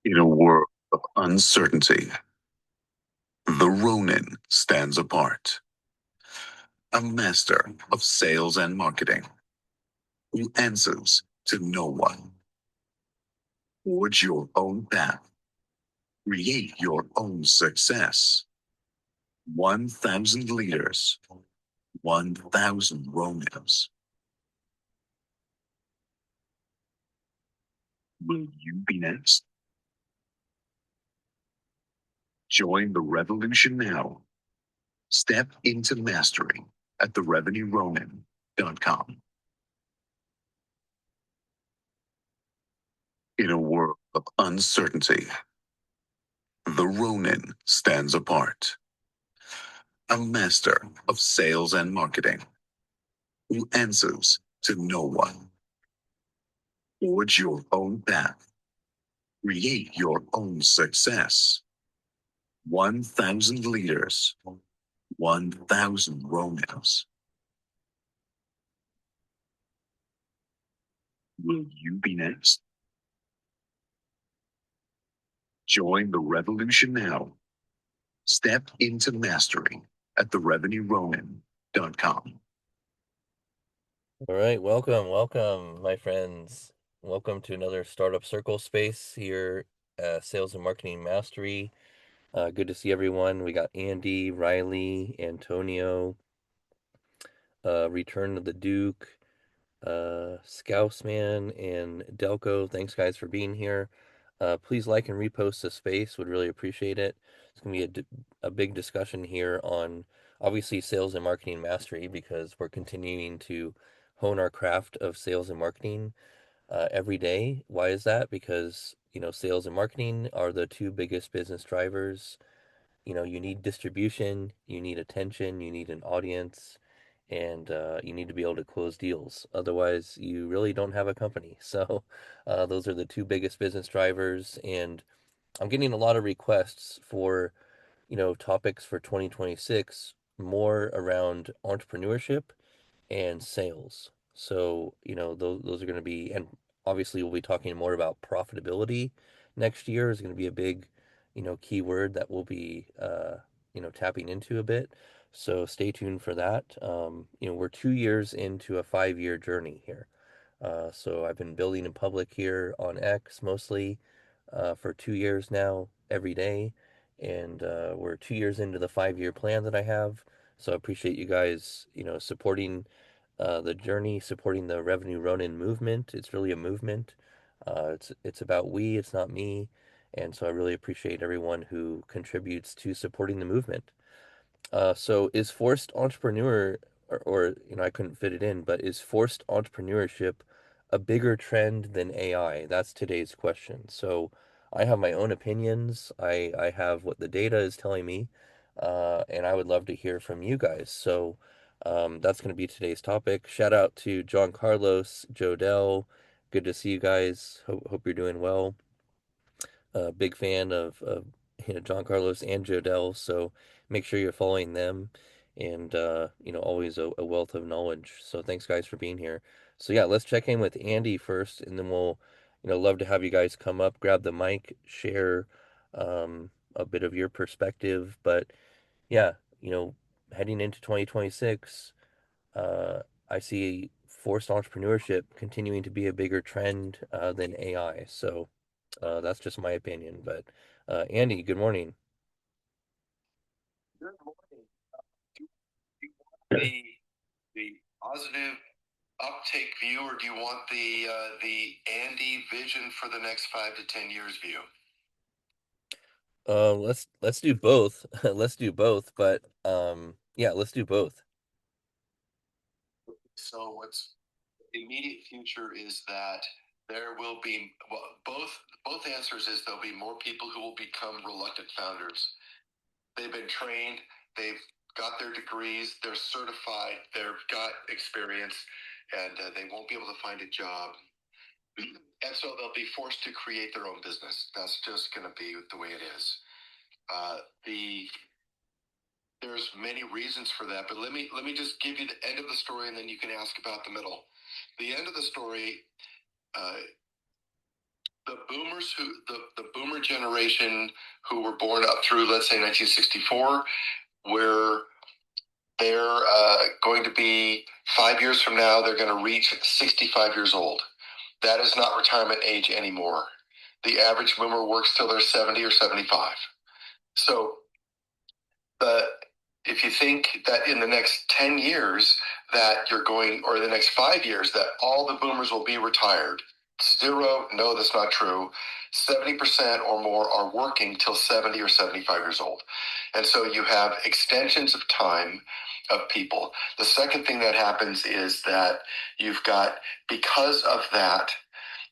In a world of uncertainty, the Ronin stands apart. A master of sales and marketing who answers to no one. Forge your own path. Create your own success. 1,000 leaders, 1,000 Ronins. Will you be next? Join the revolution now. Step into mastery at therevenueronin.com. In a world of uncertainty, the Ronin stands apart. A master of sales and marketing who answers to no one. Forge your own path. Create your own success. 1,000 leaders, 1,000 Ronins. Will you be next? Join the revolution now. Step into mastery at therevenueronin.com. All right, welcome, my friends. Welcome to another Startup Circle space here, Sales and Marketing Mastery. Good to see everyone. We got Andy, Riley, Antonio, Return of the Duke, Scousman, and Delco. Thanks, guys, for being here. Please like and repost the space. Would really appreciate it. It's going to be a big discussion here on obviously sales and marketing mastery because we're continuing to hone our craft of sales and marketing every day. Why is that? Because, sales and marketing are the two biggest business drivers. You need distribution, you need attention, you need an audience, and you need to be able to close deals. Otherwise, you really don't have a company. So, those are the two biggest business drivers. And I'm getting a lot of requests for, topics for 2026 more around entrepreneurship and sales. So, those are going to be, and obviously we'll be talking more about profitability next year is going to be a big, keyword that we'll be, tapping into a bit. So stay tuned for that. We're 2 years into a 5 year journey here. So I've been building in public here on X mostly for 2 years now, every day. And we're 2 years into the 5 year plan that I have. So I appreciate you guys, supporting the journey, supporting the Revenue Ronin movement. It's really a movement. It's about we, it's not me. And so I really appreciate everyone who contributes to supporting the movement. So is forced entrepreneur, I couldn't fit it in, but is forced entrepreneurship a bigger trend than AI? That's today's question. So I have my own opinions. I have what the data is telling me, and I would love to hear from you guys. So that's going to be today's topic. Shout out to John Carlos, Jodell. Good to see you guys. Hope you're doing well. Big fan of John Carlos and Jodell, so make sure you're following them, and always a wealth of knowledge. So thanks guys for being here. So yeah, let's check in with Andy first, and then we'll love to have you guys come up, grab the mic, share a bit of your perspective. But yeah, heading into 2026, I see forced entrepreneurship continuing to be a bigger trend than AI. So. That's just my opinion. But Andy, good morning. Good morning. Do you want the positive uptake view, or do you want the Andy vision for the next 5 to 10 years view? Let's do both. Let's do both. But yeah, let's do both. So what's the immediate future is that there will be, well, both answers is there'll be more people who will become reluctant founders. They've been trained, they've got their degrees, they're certified, they've got experience, and they won't be able to find a job. And so they'll be forced to create their own business. That's just going to be the way it is. There's many reasons for that, but let me just give you the end of the story, and then you can ask about the middle. The end of the story, the boomers the boomer generation who were born up through, let's say, 1964, where they're going to be 5 years from now, they're going to reach 65 years old. That is not retirement age anymore. The average boomer works till they're 70 or 75. So if you think that in the next 10 years that you're going, or the next 5 years, that all the boomers will be retired, zero, no, that's not true. 70% or more are working till 70 or 75 years old. And so you have extensions of time of people. The second thing that happens is that you've got, because of that,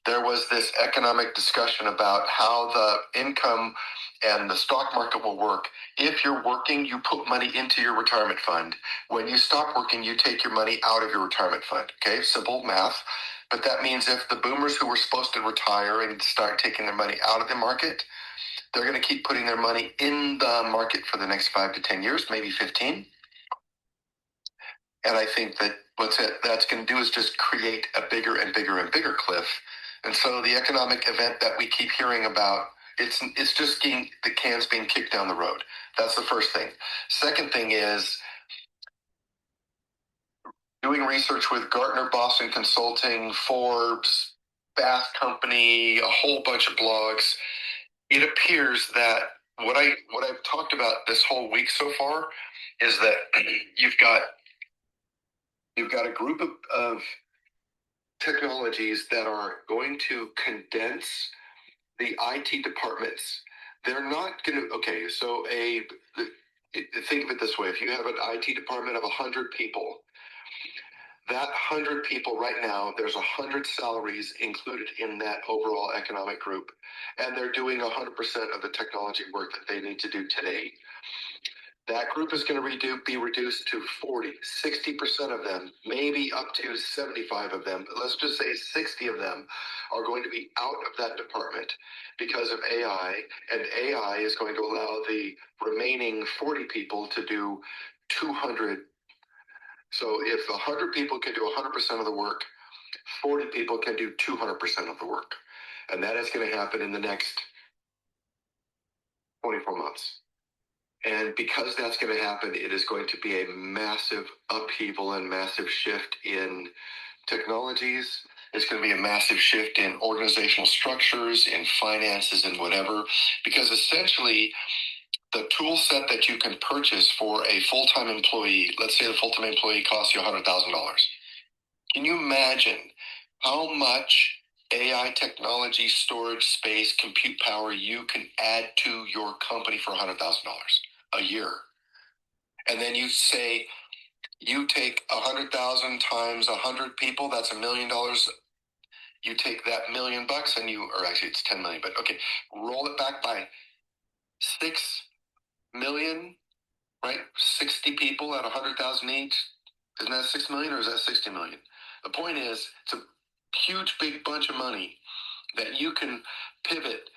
there was this economic discussion about how the income and the stock market will work. If you're working, you put money into your retirement fund. When you stop working, you take your money out of your retirement fund. Okay, simple math. But that means if the boomers who were supposed to retire and start taking their money out of the market, they're going to keep putting their money in the market for the next 5 to 10 years, maybe 15. And I think that that's going to do is just create a bigger and bigger and bigger cliff. And so the economic event that we keep hearing about, it's just the can's being kicked down the road. That's the first thing. Second thing is doing research with Gartner, Boston Consulting, Forbes, Bath Company, a whole bunch of blogs. It appears that what I've talked about this whole week so far is that you've got a group of technologies that are going to condense the IT departments. They're not going to, okay, so think of it this way. If you have an IT department of 100 people, that 100 people right now, there's 100 salaries included in that overall economic group. And they're doing 100% of the technology work that they need to do today. That group is going to be reduced to 40, 60% of them, maybe up to 75 of them. But let's just say 60 of them are going to be out of that department because of AI. And AI is going to allow the remaining 40 people to do 200. So if 100 people can do 100% of the work, 40 people can do 200% of the work. And that is going to happen in the next 24 months. And because that's going to happen, it is going to be a massive upheaval and massive shift in technologies. It's going to be a massive shift in organizational structures, in finances, and whatever. Because essentially, the tool set that you can purchase for a full-time employee, let's say the full-time employee costs you $100,000. Can you imagine how much AI technology, storage space, compute power you can add to your company for $100,000 a year? And then you say, you take 100,000 times 100 people, that's $1 million. You take that $1 million and or actually it's 10 million, but okay, roll it back by 6 million, right? 60 people at 100,000 each. Isn't that 6 million or is that 60 million? The point is, it's a huge, big bunch of money that you can pivot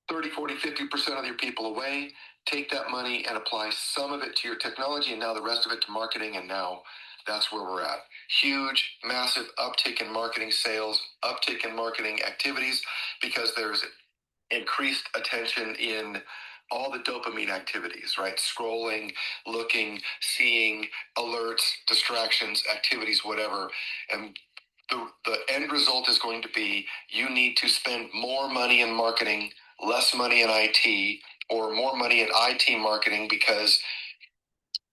30, 40, 50% of your people away, take that money and apply some of it to your technology and now the rest of it to marketing. And now that's where we're at. Huge, massive uptick in marketing sales, uptick in marketing activities, because there's increased attention in all the dopamine activities, right? Scrolling, looking, seeing, alerts, distractions, activities, whatever. And the end result is going to be you need to spend more money in marketing, less money in IT, or more money in IT marketing because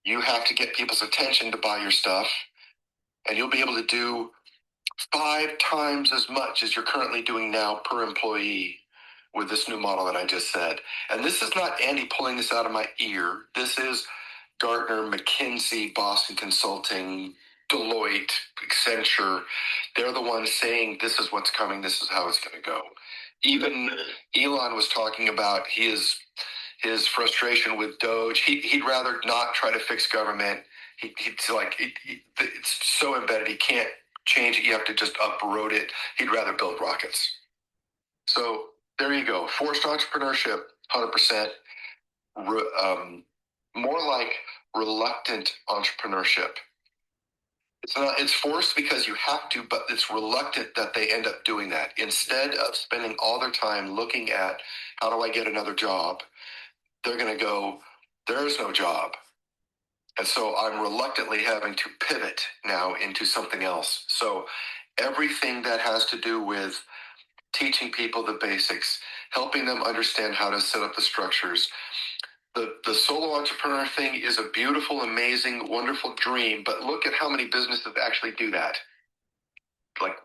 you have to get people's attention to buy your stuff. And you'll be able to do 5 times as much as you're currently doing now per employee with this new model that I just said. And this is not Andy pulling this out of my ear. This is Gartner, McKinsey, Boston Consulting, Deloitte, Accenture. They're the ones saying this is what's coming, this is how it's going to go. Even Elon was talking about his frustration with Doge. He'd rather not try to fix government. It's so embedded, he can't change it. You have to just uproot it. He'd rather build rockets. So there you go. Forced entrepreneurship, 100%. More like reluctant entrepreneurship. It's forced because you have to, but it's reluctant that they end up doing that. Instead of spending all their time looking at how do I get another job, they're going to go, there's no job. And so I'm reluctantly having to pivot now into something else. So everything that has to do with teaching people the basics, helping them understand how to set up the structures. The solo entrepreneur thing is a beautiful, amazing, wonderful dream, but look at how many businesses actually do that. Like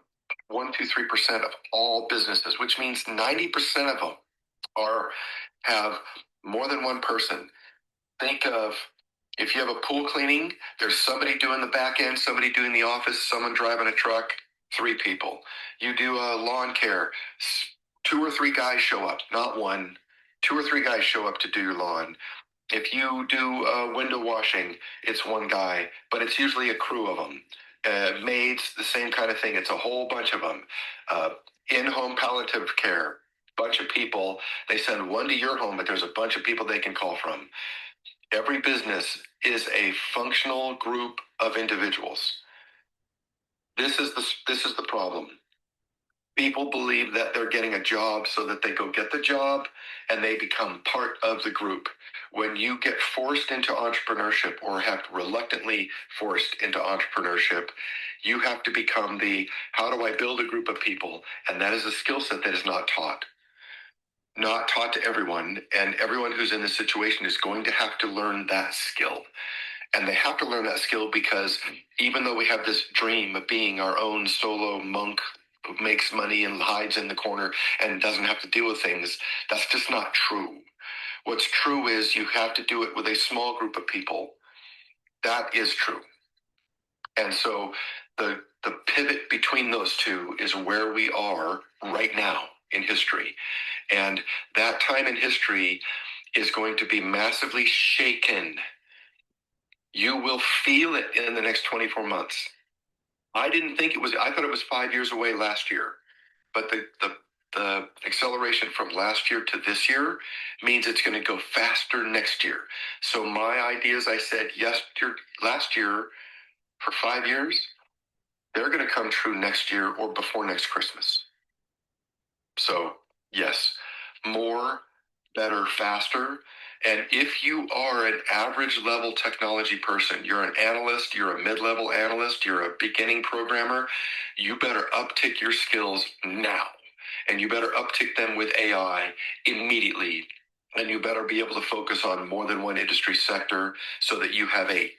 1, 2, 3% of all businesses, which means 90% of them have more than one person. Think of, if you have a pool cleaning, there's somebody doing the back end, somebody doing the office, someone driving a truck, 3 people. You do a lawn care, 2 or 3 guys show up, not one. 2 or 3 guys show up to do your lawn. If you do window washing, it's 1 guy, but it's usually a crew of them. Maids, the same kind of thing. It's a whole bunch of them. In-home palliative care, bunch of people. They send 1 to your home, but there's a bunch of people they can call from. Every business is a functional group of individuals. This is the problem. People believe that they're getting a job so that they go get the job and they become part of the group. When you get forced into entrepreneurship or have reluctantly forced into entrepreneurship, you have to become how do I build a group of people? And that is a skill set that is not taught. Not taught to everyone, and everyone who's in this situation is going to have to learn that skill. And they have to learn that skill because even though we have this dream of being our own solo monk who makes money and hides in the corner and doesn't have to deal with things, that's just not true. What's true is you have to do it with a small group of people. That is true. And so the pivot between those two is where we are right now in history. And that time in history is going to be massively shaken. You will feel it in the next 24 months. I thought it was 5 years away last year, but the acceleration from last year to this year means it's going to go faster next year. So my ideas I said last year for 5 years, they're going to come true next year or before next Christmas. So yes, more, better, faster. And if you are an average level technology person, you're an analyst, you're a mid-level analyst, you're a beginning programmer, you better uptick your skills now. And you better uptick them with AI immediately. And you better be able to focus on more than one industry sector so that you have a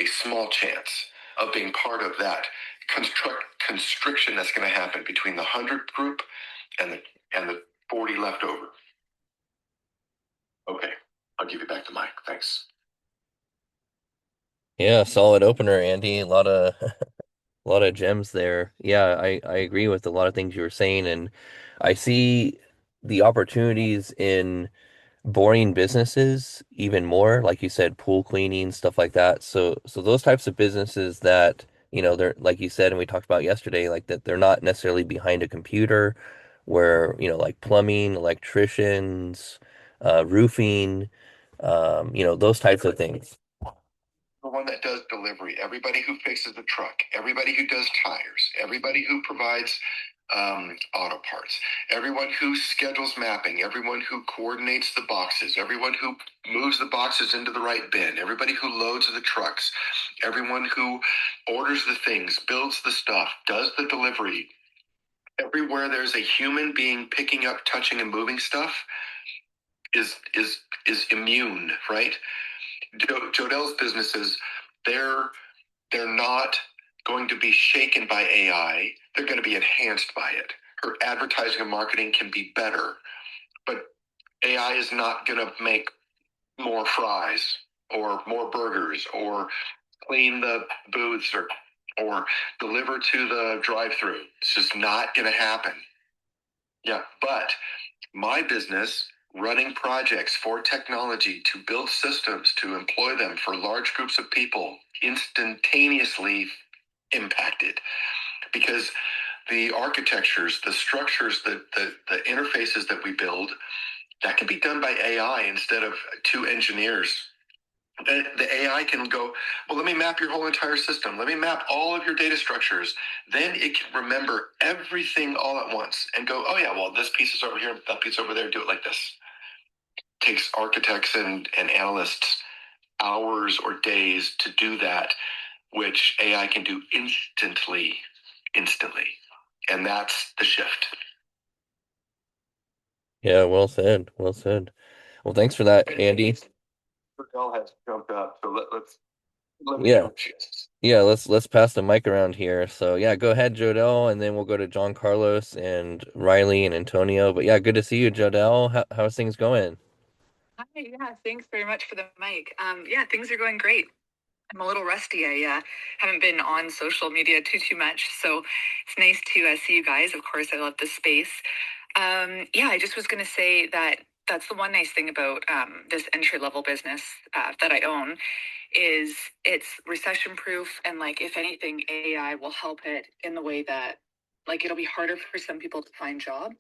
small chance of being part of that constriction that's going to happen between the 100 group and the 40 left over. Okay, I'll give you back the mic. Thanks. Yeah, solid opener, Andy. A lot of a lot of gems there. Yeah, I agree with a lot of things you were saying, and I see the opportunities in boring businesses even more, like you said, pool cleaning, stuff like that. So those types of businesses that, they're like you said, and we talked about yesterday, like that they're not necessarily behind a computer, where, like plumbing, electricians, roofing, those types of things. The one that does delivery, everybody who fixes the truck, everybody who does tires, everybody who provides auto parts, everyone who schedules mapping, everyone who coordinates the boxes, everyone who moves the boxes into the right bin, everybody who loads the trucks, everyone who orders the things, builds the stuff, does the delivery. Everywhere there's a human being picking up, touching, and moving stuff is immune, right? Jodell's businesses, they're not going to be shaken by AI. They're going to be enhanced by it. Her advertising and marketing can be better, but AI is not going to make more fries or more burgers or clean the booths or deliver to the drive-through. It's just not going to happen. Yeah, but my business, running projects for technology to build systems to employ them for large groups of people, instantaneously impacted because the architectures, the structures, the interfaces that we build, that can be done by AI instead of 2 engineers. The AI can go, well, let me map your whole entire system. Let me map all of your data structures. Then it can remember everything all at once and go, oh yeah, well, this piece is over here, that piece over there, do it like this. Takes architects and analysts hours or days to do that, which AI can do instantly. And that's the shift. Yeah, well said. Well said. Well, thanks for that, Andy. Jodell has jumped up, so let me Yeah. know. Yeah, let's pass the mic around here. So yeah, go ahead, Jodell, and then we'll go to John Carlos and Riley and Antonio. But yeah, good to see you, Jodell. How's things going? Hi, yeah, thanks very much for the mic. Yeah, things are going great. I'm a little rusty. I haven't been on social media too much, so it's nice to see you guys. Of course, I love this space. Yeah, I just was going to say that that's the one nice thing about this entry level business that I own is it's recession proof, and like if anything, AI will help it in the way that like it'll be harder for some people to find jobs.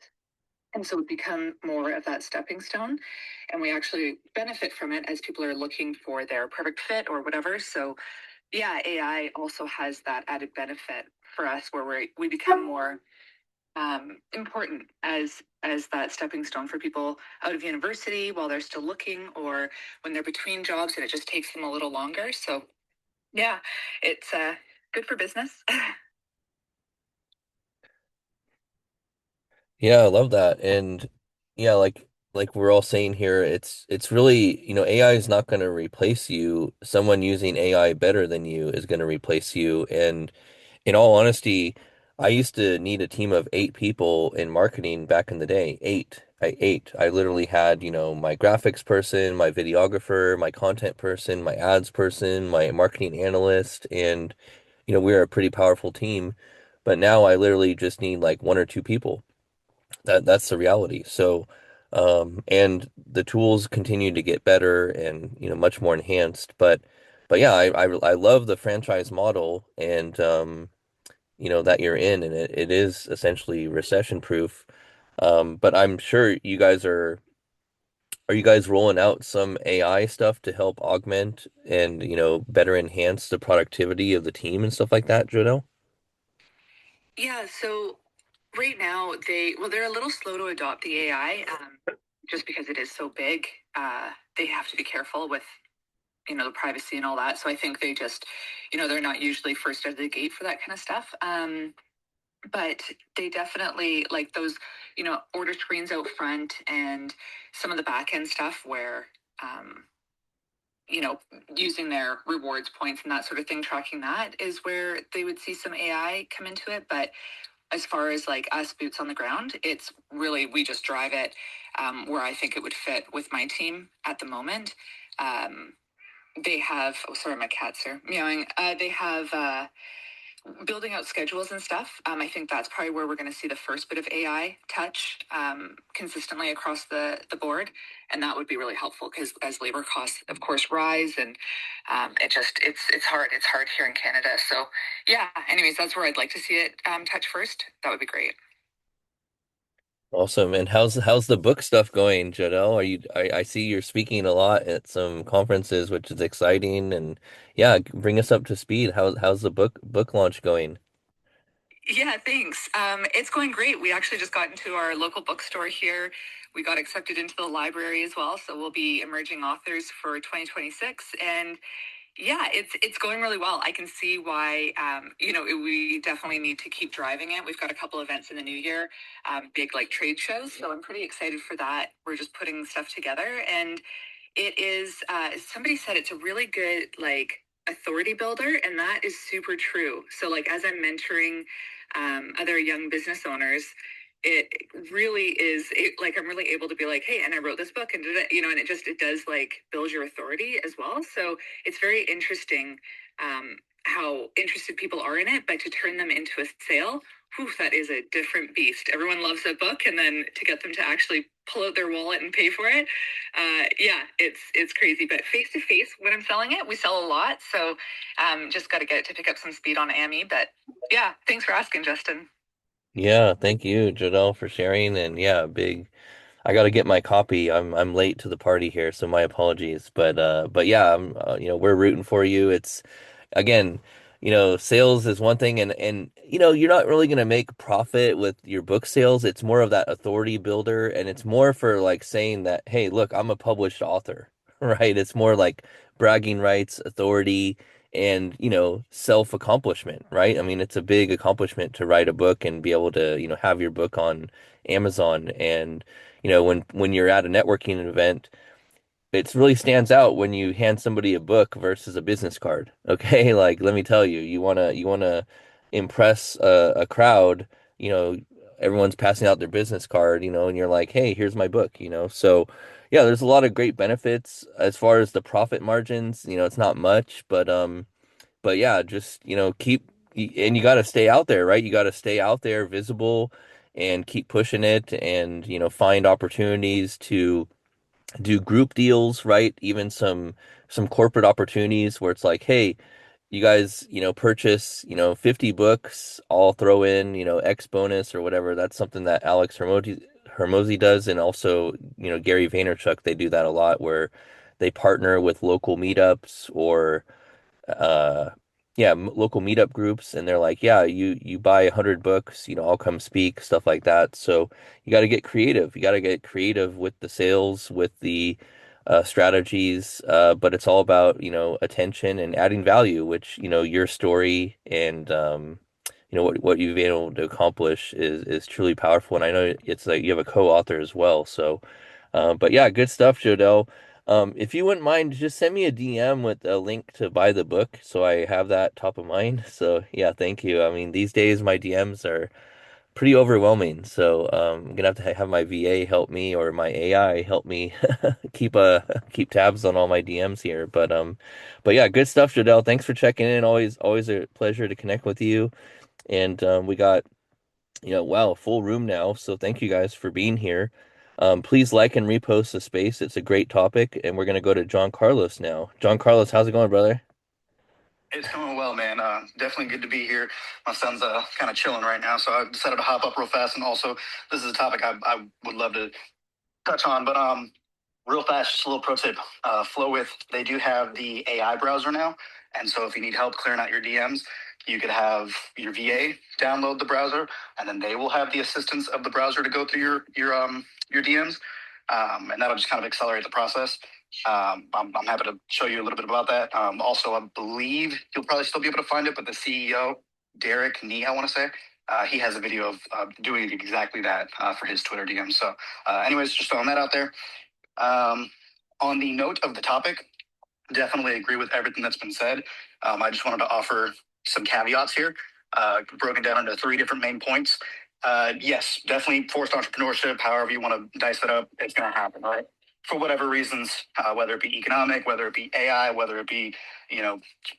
And so it become more of that stepping stone. And we actually benefit from it as people are looking for their perfect fit or whatever. So yeah, AI also has that added benefit for us where we become more important as that stepping stone for people out of university while they're still looking or when they're between jobs and it just takes them a little longer. So yeah, it's good for business. Yeah, I love that. And yeah, like we're all saying here, it's really, AI is not going to replace you. Someone using AI better than you is going to replace you. And in all honesty, I used to need a team of 8 people in marketing back in the day. Eight. I literally had, my graphics person, my videographer, my content person, my ads person, my marketing analyst, and we're a pretty powerful team. But now I literally just need like 1 or 2 people. That's the reality. So, and the tools continue to get better and much more enhanced. But yeah, I love the franchise model and that you're in, and it is essentially recession proof. But I'm sure are you guys rolling out some AI stuff to help augment and better enhance the productivity of the team and stuff like that, Jodo? Yeah, so right now they're a little slow to adopt the AI just because it is so big. They have to be careful with the privacy and all that. So I think they just they're not usually first out of the gate for that kind of stuff. But they definitely like those order screens out front and some of the back end stuff where um, you know, using their rewards points and that sort of thing, tracking that is where they would see some AI come into it. But as far as like us boots on the ground, it's really, we just drive it where I think it would fit with my team at the moment. They have, oh, sorry, my cats are meowing. They have building out schedules and stuff. I think that's probably where we're going to see the first bit of AI touch consistently across the board, and that would be really helpful because as labor costs, of course, rise, and it's hard. It's hard here in Canada. So yeah. Anyways, that's where I'd like to see it touch first. That would be great. Awesome. And how's the book stuff going, Jodelle? I see you're speaking a lot at some conferences, which is exciting. And yeah, bring us up to speed. How's the book launch going? Yeah, thanks. It's going great. We actually just got into our local bookstore here. We got accepted into the library as well, so we'll be emerging authors for 2026. And yeah, it's going really well. I can see why we definitely need to keep driving it. We've got a couple events in the new year, big like trade shows, so I'm pretty excited for that. We're just putting stuff together, and it is somebody said it's a really good like authority builder, and that is super true. So like as I'm mentoring other young business owners, it really is like I'm really able to be like, hey, and I wrote this book and did it, and it does like build your authority as well. So it's very interesting how interested people are in it, but to turn them into a sale, whew, that is a different beast. Everyone loves a book, and then to get them to actually pull out their wallet and pay for it, yeah, it's crazy. But face to face, when I'm selling it, we sell a lot. So just got to get it to pick up some speed on AME. But yeah, thanks for asking, Justin. Yeah, thank you, Jodelle, for sharing. And yeah, I got to get my copy. I'm late to the party here, so my apologies. But yeah, we're rooting for you. It's again, sales is one thing, and you're not really gonna make profit with your book sales. It's more of that authority builder, and it's more for like saying that, hey, look, I'm a published author, right? It's more like bragging rights, authority, and self accomplishment, right? I mean, it's a big accomplishment to write a book and be able to have your book on Amazon. And when you're at a networking event, it really stands out when you hand somebody a book versus a business card. Okay, like let me tell you, you wanna impress a crowd. You know, everyone's passing out their business card. And you're like, hey, here's my book. So yeah, there's a lot of great benefits as far as the profit margins. It's not much, but yeah, just keep and you got to stay out there, right? You got to stay out there, visible, and keep pushing it, and find opportunities to do group deals, right? Even some corporate opportunities where it's like, hey, you guys, purchase, 50 books, I'll throw in, X bonus or whatever. That's something that Alex Hermosi does, and also, Gary Vaynerchuk, they do that a lot where they partner with local meetups or uh yeah, local meetup groups, and they're like, yeah, you buy 100 books, I'll come speak, stuff like that. So you got to get creative. You got to get creative with the sales, with the strategies, but it's all about attention and adding value, which your story and what you've been able to accomplish is truly powerful. And I know it's like you have a co-author as well. So but yeah, good stuff, Jodell. If you wouldn't mind, just send me a DM with a link to buy the book so I have that top of mind. So yeah, thank you. I mean, these days my DMs are pretty overwhelming. So I'm gonna have to have my VA help me, or my AI help me keep tabs on all my DMs here. But yeah, good stuff, Jodell. Thanks for checking in. Always a pleasure to connect with you. And we got wow, full room now. So thank you guys for being here. Please like and repost the space. It's a great topic, and we're gonna go to John Carlos now. John Carlos, how's it going, brother? It's going well, man. Definitely good to be here. My son's kind of chilling right now, so I decided to hop up real fast. And also, this is a topic I would love to touch on. But real fast, just a little pro tip. Flow with, they do have the AI browser now. And so if you need help clearing out your DMs, you could have your VA download the browser, and then they will have the assistance of the browser to go through your DMs. And that'll just kind of accelerate the process. I'm happy to show you a little bit about that. Also, I believe you'll probably still be able to find it, but the CEO, Derek Nee, I want to say, he has a video of doing exactly that for his Twitter DM. So anyways, just throwing that out there. On the note of the topic, definitely agree with everything that's been said. I just wanted to offer some caveats here, broken down into 3 different main points. Yes, definitely forced entrepreneurship, however you want to dice it up, it's going to happen, right? For whatever reasons, whether it be economic, whether it be AI, whether it be,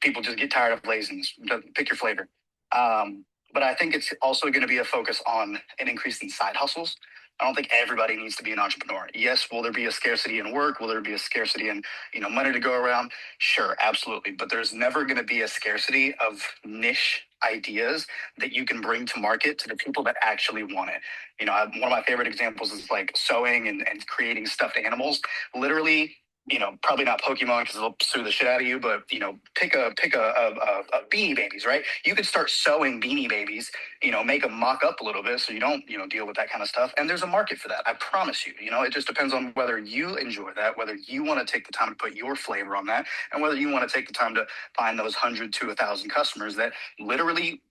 people just get tired of laziness. Pick your flavor. But I think it's also going to be a focus on an increase in side hustles. I don't think everybody needs to be an entrepreneur. Yes, will there be a scarcity in work? Will there be a scarcity in, money to go around? Sure, absolutely. But there's never going to be a scarcity of niche ideas that you can bring to market to the people that actually want it. One of my favorite examples is like sewing and creating stuffed animals. Literally, probably not Pokemon because they'll sue the shit out of you, but pick a Beanie Babies, right? You could start sewing Beanie Babies, make them mock up a little bit so you don't, deal with that kind of stuff. And there's a market for that. I promise you. It just depends on whether you enjoy that, whether you want to take the time to put your flavor on that, and whether you want to take the time to find those 100 to 1,000 customers that literally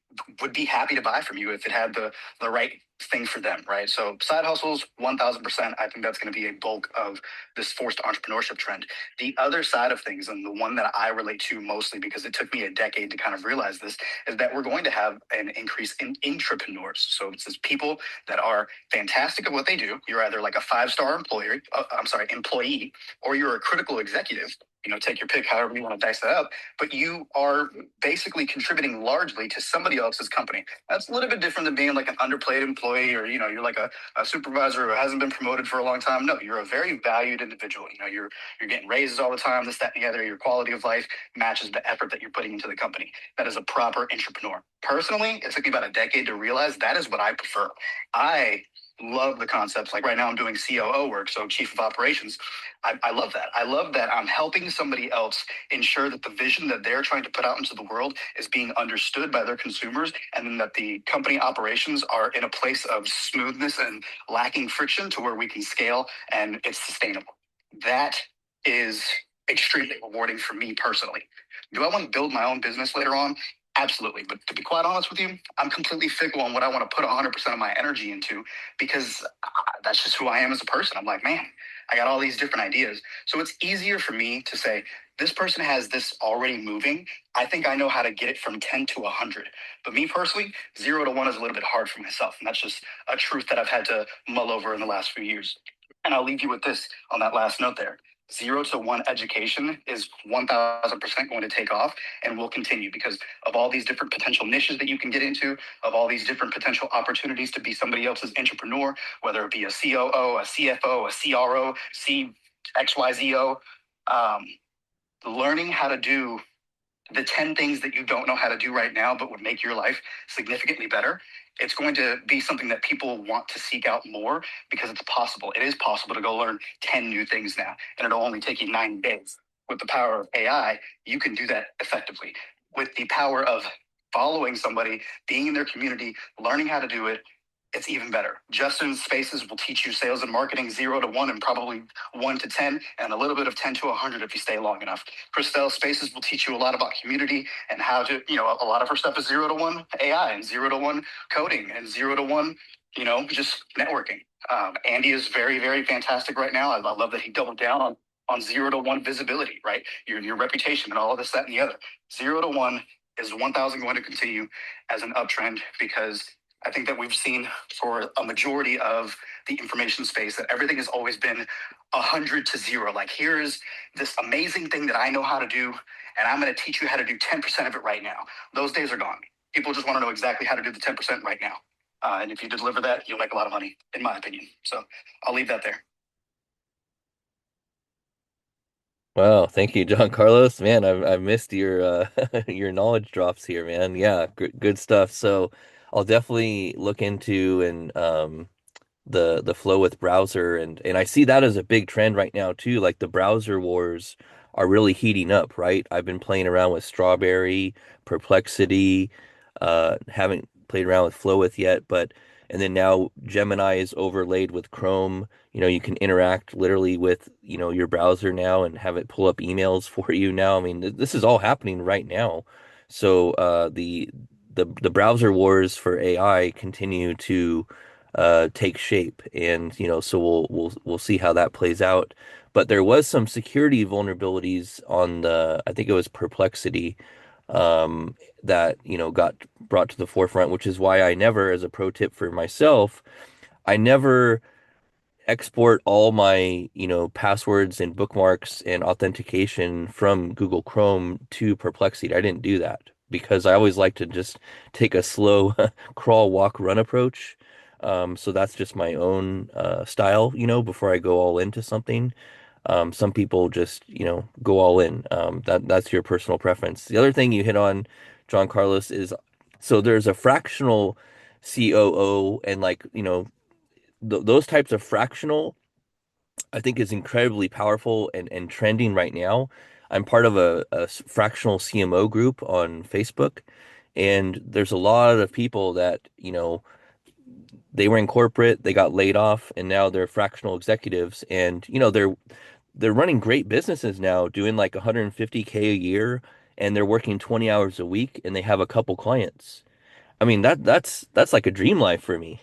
would be happy to buy from you if it had the right thing for them, right? So side hustles, 1,000%. I think that's going to be a bulk of this forced entrepreneurship trend. The other side of things, and the one that I relate to mostly because it took me a decade to kind of realize this, is that we're going to have an increase in intrapreneurs. So it's just people that are fantastic at what they do. You're either like a 5-star employee, or you're a critical executive. Take your pick, however you want to dice that up, but you are basically contributing largely to somebody else's company. That's a little bit different than being like an underpaid employee, or, you're like a supervisor who hasn't been promoted for a long time. No, you're a very valued individual. You're getting raises all the time, this, that, and the other. Your quality of life matches the effort that you're putting into the company. That is a proper entrepreneur. Personally, it took me about a decade to realize that is what I prefer. I love the concepts. Like right now I'm doing COO work, so chief of operations. I love that. I love that I'm helping somebody else ensure that the vision that they're trying to put out into the world is being understood by their consumers, and then that the company operations are in a place of smoothness and lacking friction to where we can scale and it's sustainable. That is extremely rewarding for me personally. Do I want to build my own business later on? Absolutely. But to be quite honest with you, I'm completely fickle on what I want to put 100% of my energy into, because that's just who I am as a person. I'm like, man, I got all these different ideas. So it's easier for me to say, this person has this already moving. I think I know how to get it from 10 to 100. But me personally, 0 to 1 is a little bit hard for myself. And that's just a truth that I've had to mull over in the last few years. And I'll leave you with this on that last note there. 0 to 1 education is 1000% going to take off and will continue, because of all these different potential niches that you can get into, of all these different potential opportunities to be somebody else's entrepreneur, whether it be a COO, a CFO, a CRO, CXYZO, learning how to do the 10 things that you don't know how to do right now, but would make your life significantly better. It's going to be something that people want to seek out more, because it's possible. It is possible to go learn 10 new things now, and it'll only take you 9 days. With the power of AI, you can do that effectively. With the power of following somebody, being in their community, learning how to do it, it's even better. Justin's Spaces will teach you sales and marketing 0 to 1, and probably 1 to 10, and a little bit of 10 to 100 if you stay long enough. Christelle's Spaces will teach you a lot about community and how to, a lot of her stuff is 0 to 1 AI and 0 to 1 coding and 0 to 1, just networking. Andy is very, very fantastic right now. I love that he doubled down on 0 to 1 visibility, right? Your reputation and all of this, that, and the other. 0 to 1 is 1,000 going to continue as an uptrend, because I think that we've seen for a majority of the information space that everything has always been 100 to 0. Like, here is this amazing thing that I know how to do, and I'm going to teach you how to do 10% of it right now. Those days are gone. People just want to know exactly how to do the 10% right now. And if you deliver that, you'll make a lot of money, in my opinion. So I'll leave that there. Wow, thank you, John Carlos. Man, I've missed your your knowledge drops here, man. Yeah, good stuff. So I'll definitely look into and the flow with browser, and I see that as a big trend right now too. Like the browser wars are really heating up, right? I've been playing around with Strawberry, Perplexity, haven't played around with Flow with yet, but and then now Gemini is overlaid with Chrome. You can interact literally with, your browser now and have it pull up emails for you now. I mean, this is all happening right now. So the browser wars for AI continue to take shape, and so we'll see how that plays out. But there was some security vulnerabilities on the, I think it was Perplexity, that got brought to the forefront, which is why I never, as a pro tip for myself, I never export all my, passwords and bookmarks and authentication from Google Chrome to Perplexity. I didn't do that because I always like to just take a slow crawl, walk, run approach. So that's just my own style, before I go all into something. Some people just, go all in. That's your personal preference. The other thing you hit on, John Carlos, is so there's a fractional COO, and like, those types of fractional, I think, is incredibly powerful and trending right now. I'm part of a fractional CMO group on Facebook, and there's a lot of people that, they were in corporate, they got laid off, and now they're fractional executives, and they're running great businesses now, doing like 150K a year, and they're working 20 hours a week, and they have a couple clients. I mean, that's like a dream life for me,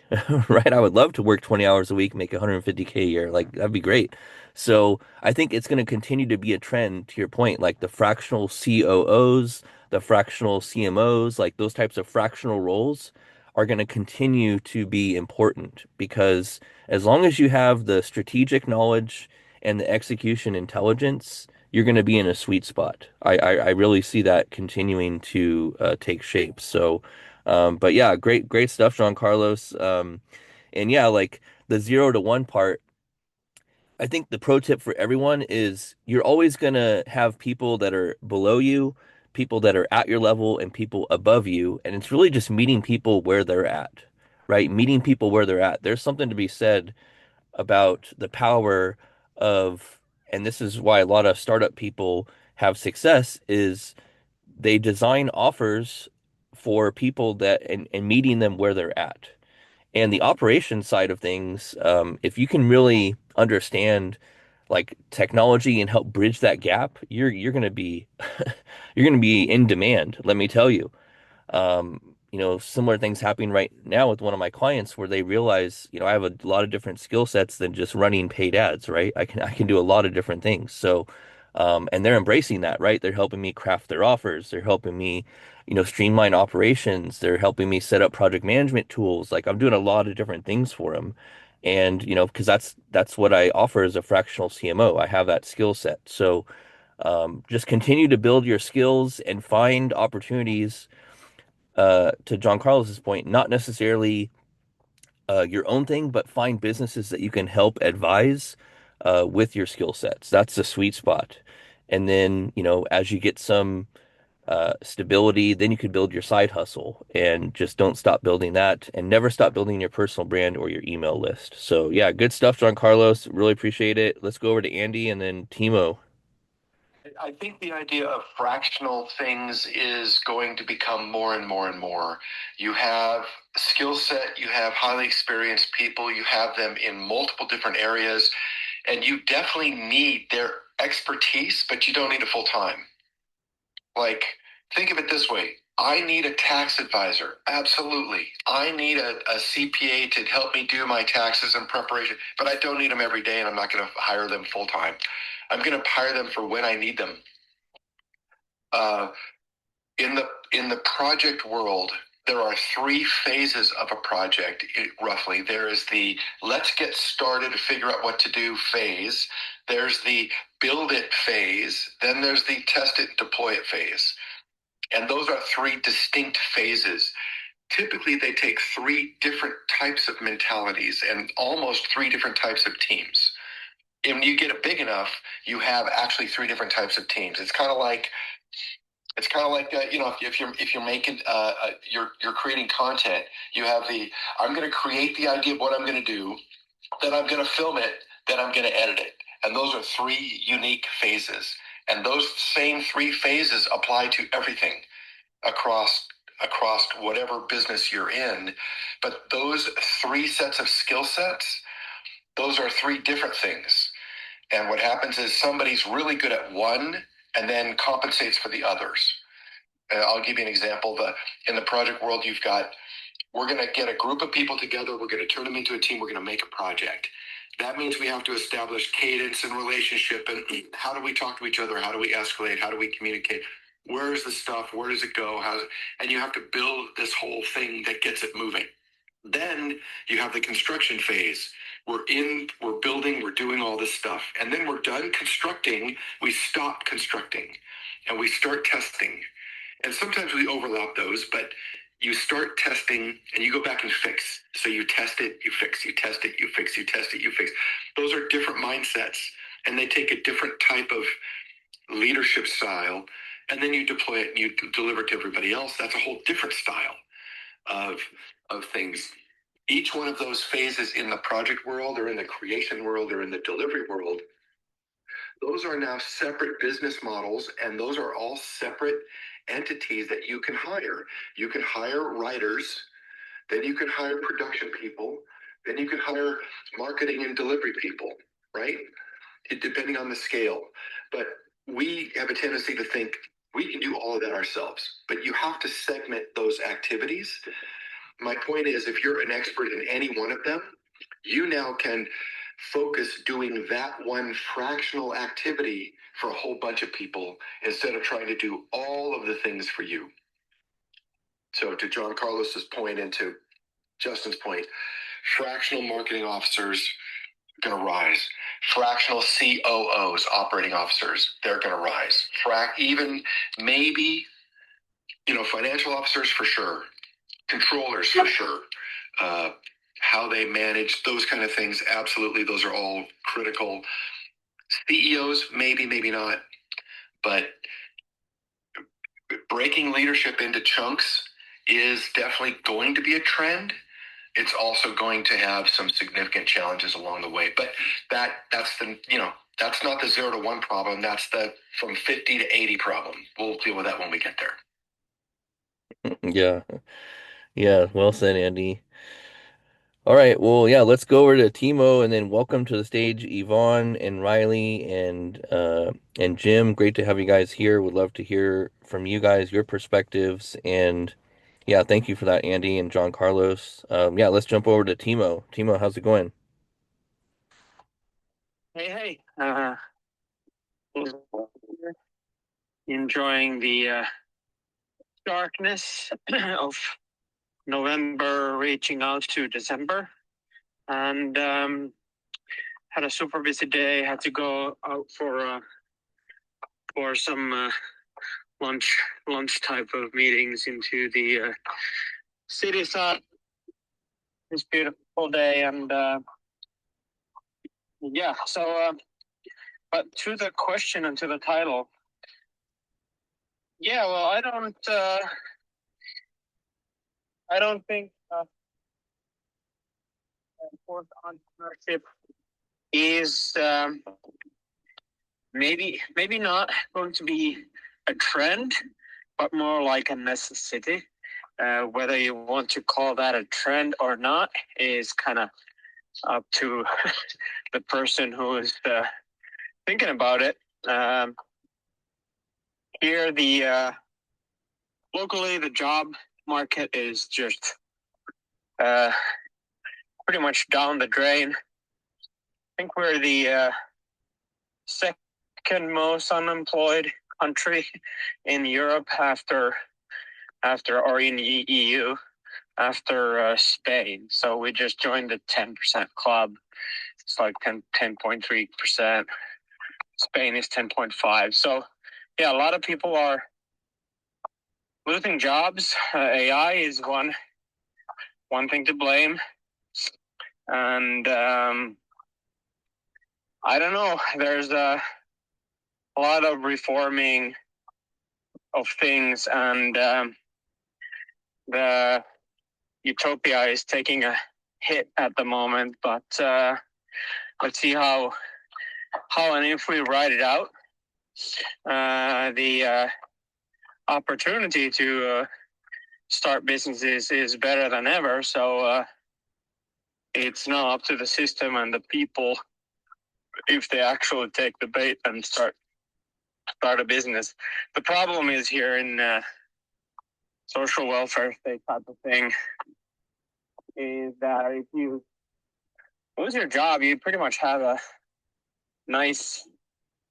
right? I would love to work 20 hours a week, make 150K a year. Like, that'd be great. So I think it's going to continue to be a trend, to your point, like the fractional COOs, the fractional CMOs, like those types of fractional roles are going to continue to be important, because as long as you have the strategic knowledge and the execution intelligence, you're going to be in a sweet spot. I really see that continuing to take shape. So, but yeah, great stuff, John Carlos. And yeah, like the 0 to 1 part, I think the pro tip for everyone is you're always going to have people that are below you, people that are at your level, and people above you. And it's really just meeting people where they're at, right? Meeting people where they're at. There's something to be said about the power of, and this is why a lot of startup people have success, is they design offers for people that and meeting them where they're at. And the operations side of things, if you can really understand like technology and help bridge that gap, you're gonna be you're gonna be in demand, let me tell you. Similar things happening right now with one of my clients where they realize, I have a lot of different skill sets than just running paid ads, right? I can do a lot of different things. So, and they're embracing that, right? They're helping me craft their offers. They're helping me, streamline operations. They're helping me set up project management tools. Like I'm doing a lot of different things for them. And, because that's what I offer as a fractional CMO. I have that skill set. So, just continue to build your skills and find opportunities to John Carlos's point, not necessarily your own thing, but find businesses that you can help advise with your skill sets. That's the sweet spot. And then, as you get some stability, then you could build your side hustle and just don't stop building that and never stop building your personal brand or your email list. So, yeah, good stuff, John Carlos. Really appreciate it. Let's go over to Andy and then Timo. I think the idea of fractional things is going to become more and more and more. You have skill set, you have highly experienced people, you have them in multiple different areas, and you definitely need their expertise, but you don't need a full time. Like, think of it this way. I need a tax advisor. Absolutely. I need a CPA to help me do my taxes and preparation, but I don't need them every day, and I'm not going to hire them full time. I'm going to hire them for when I need them. In the project world, there are 3 phases of a project, roughly. There is the let's get started to figure out what to do phase. There's the build it phase. Then there's the test it, deploy it phase. And those are 3 distinct phases. Typically, they take 3 different types of mentalities and almost 3 different types of teams. And when you get it big enough, you have actually 3 different types of teams. It's kind of like if you're making you're creating content, you have I'm going to create the idea of what I'm going to do, then I'm going to film it, then I'm going to edit it, and those are 3 unique phases. And those same 3 phases apply to everything across whatever business you're in. But those 3 sets of skill sets, those are 3 different things. And what happens is somebody's really good at one and then compensates for the others. I'll give you an example. In the project world, we're going to get a group of people together. We're going to turn them into a team. We're going to make a project. That means we have to establish cadence and relationship. And how do we talk to each other? How do we escalate? How do we communicate? Where's the stuff? Where does it go? And you have to build this whole thing that gets it moving. Then you have the construction phase. We're building, we're doing all this stuff. And then we're done constructing. We stop constructing and we start testing. And sometimes we overlap those, but you start testing and you go back and fix. So you test it, you fix, you test it, you fix, you test it, you fix. Those are different mindsets, and they take a different type of leadership style. And then you deploy it and you deliver it to everybody else. That's a whole different style of things. Each one of those phases in the project world or in the creation world or in the delivery world, those are now separate business models, and those are all separate entities that you can hire. You can hire writers, then you can hire production people, then you can hire marketing and delivery people, right? Depending on the scale. But we have a tendency to think we can do all of that ourselves, but you have to segment those activities. My point is, if you're an expert in any one of them, you now can focus doing that one fractional activity for a whole bunch of people instead of trying to do all of the things for you. So to John Carlos's point and to Justin's point, fractional marketing officers are going to rise. Fractional COOs, operating officers, they're going to rise. Even maybe, financial officers for sure, controllers for sure. How they manage those kind of things, absolutely, those are all critical. CEOs, maybe not, but breaking leadership into chunks is definitely going to be a trend. it's also going to have some significant challenges along the way. But that's the, that's not the 0 to 1 problem. That's the from 50 to 80 problem. We'll deal with that when we get there. Yeah. Yeah. Well said, Andy. All right. Well, yeah, let's go over to Timo and then welcome to the stage Yvonne and Riley and Jim. Great to have you guys here. Would love to hear from you guys, your perspectives. And yeah, thank you for that, Andy and John Carlos. Yeah, let's jump over to Timo. Timo, how's it going? Hey. Enjoying the darkness of November reaching out to December. And had a super busy day. Had to go out for some lunch type of meetings into the city side. This beautiful day, and yeah. So, but to the question and to the title, yeah. Well, I don't think fourth entrepreneurship is maybe not going to be a trend, but more like a necessity. Whether you want to call that a trend or not is kind of up to the person who is thinking about it. Here, locally, the job market is just pretty much down the drain. I think we're the second most unemployed country in Europe after or in the EU after Spain. So we just joined the 10% club. It's like 10.3%. Spain is 10.5%. So yeah, a lot of people are losing jobs. AI is one thing to blame. And I don't know, there's a lot of reforming of things, and the utopia is taking a hit at the moment, but let's see how and if we ride it out. The opportunity to start businesses is better than ever, so it's now up to the system and the people if they actually take the bait and start a business. The problem is here in social welfare state type of thing is that if you lose your job, you pretty much have a nice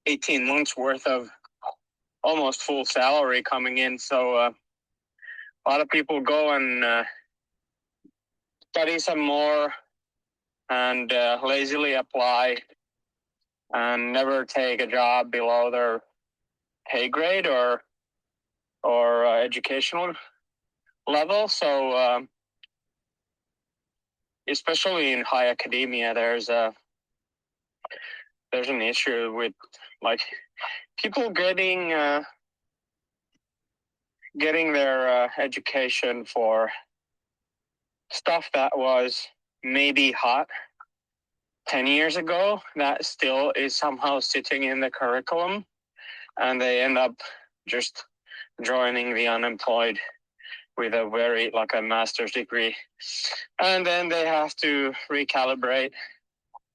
18 months worth of almost full salary coming in. So a lot of people go and study some more and lazily apply and never take a job below their pay grade or educational level. So especially in high academia, there's an issue with like people getting their education for stuff that was maybe hot 10 years ago that still is somehow sitting in the curriculum, and they end up just joining the unemployed with a master's degree. And then they have to recalibrate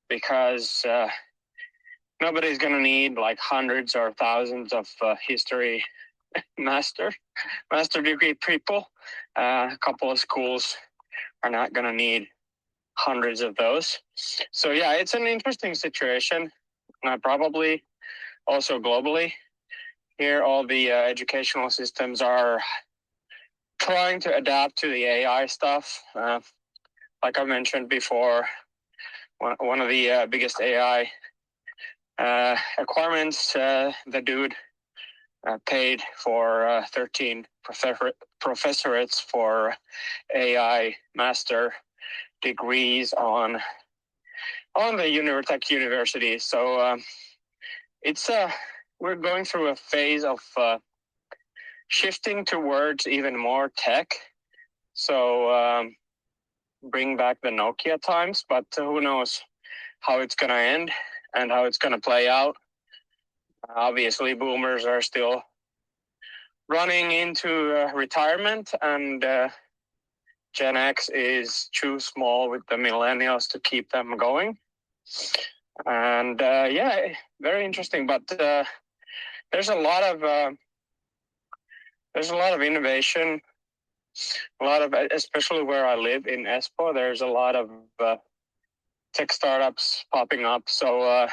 because nobody's going to need like hundreds or thousands of history master degree people. A couple of schools are not going to need hundreds of those. So yeah, it's an interesting situation, probably also globally. Here, all the educational systems are trying to adapt to the AI stuff. Like I mentioned before, one of the biggest AI requirements, the dude paid for 13 professorates for AI master degrees on the tech university. So it's we're going through a phase of shifting towards even more tech. So bring back the Nokia times, but who knows how it's going to end and how it's going to play out. Obviously, boomers are still running into retirement, and Gen X is too small with the millennials to keep them going. And yeah, very interesting. But there's a lot of innovation, a lot of, especially where I live in Espoo, there's a lot of tech startups popping up. So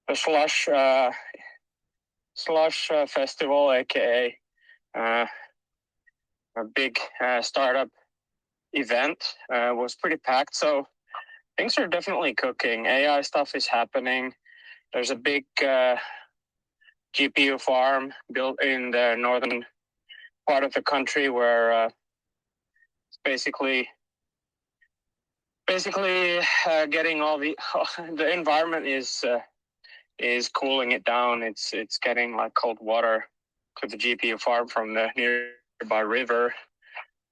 the Slush Festival, aka a big startup event, was pretty packed. So things are definitely cooking. AI stuff is happening. There's a big GPU farm built in the northern part of the country where it's basically getting all the environment is cooling it down. It's getting like cold water to the GPU farm from the nearby river.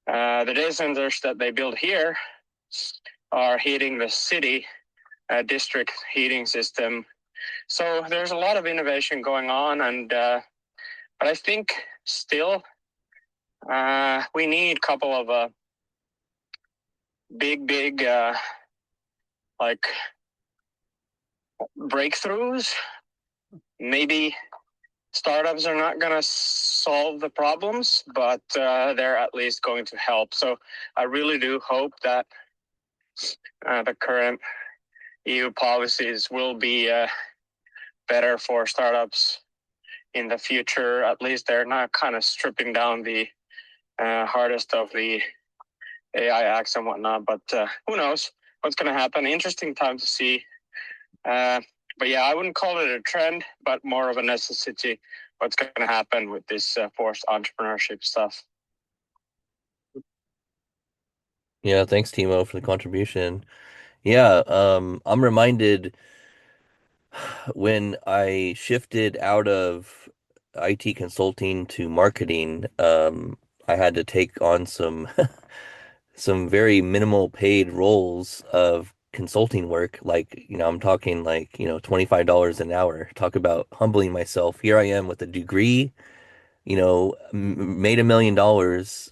The data centers that they build here are heating the city district heating system. So there's a lot of innovation going on, and but I think still we need a couple of big like breakthroughs. Maybe startups are not going to solve the problems, but they're at least going to help. So I really do hope that the current EU policies will be better for startups in the future. At least they're not kind of stripping down the hardest of the AI acts and whatnot. But who knows what's going to happen? Interesting time to see. But yeah, I wouldn't call it a trend, but more of a necessity. What's going to happen with this forced entrepreneurship stuff? Yeah, thanks, Timo, for the contribution. Yeah, I'm reminded when I shifted out of IT consulting to marketing, I had to take on some some very minimal paid roles of consulting work. Like, I'm talking like, $25 an hour. Talk about humbling myself. Here I am with a degree, made $1 million,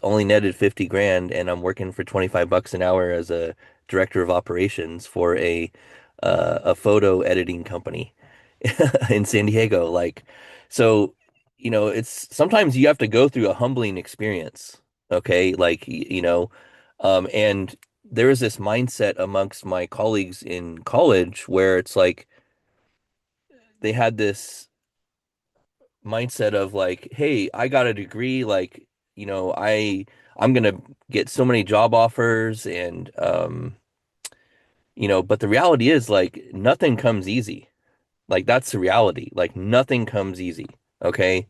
only netted 50 grand, and I'm working for 25 bucks an hour as a director of operations for a photo editing company in San Diego. Like, so, it's sometimes you have to go through a humbling experience. Okay. Like, and there is this mindset amongst my colleagues in college where it's like they had this mindset of like, hey, I got a degree, like, I'm gonna get so many job offers and but the reality is like nothing comes easy. Like that's the reality. Like nothing comes easy. Okay.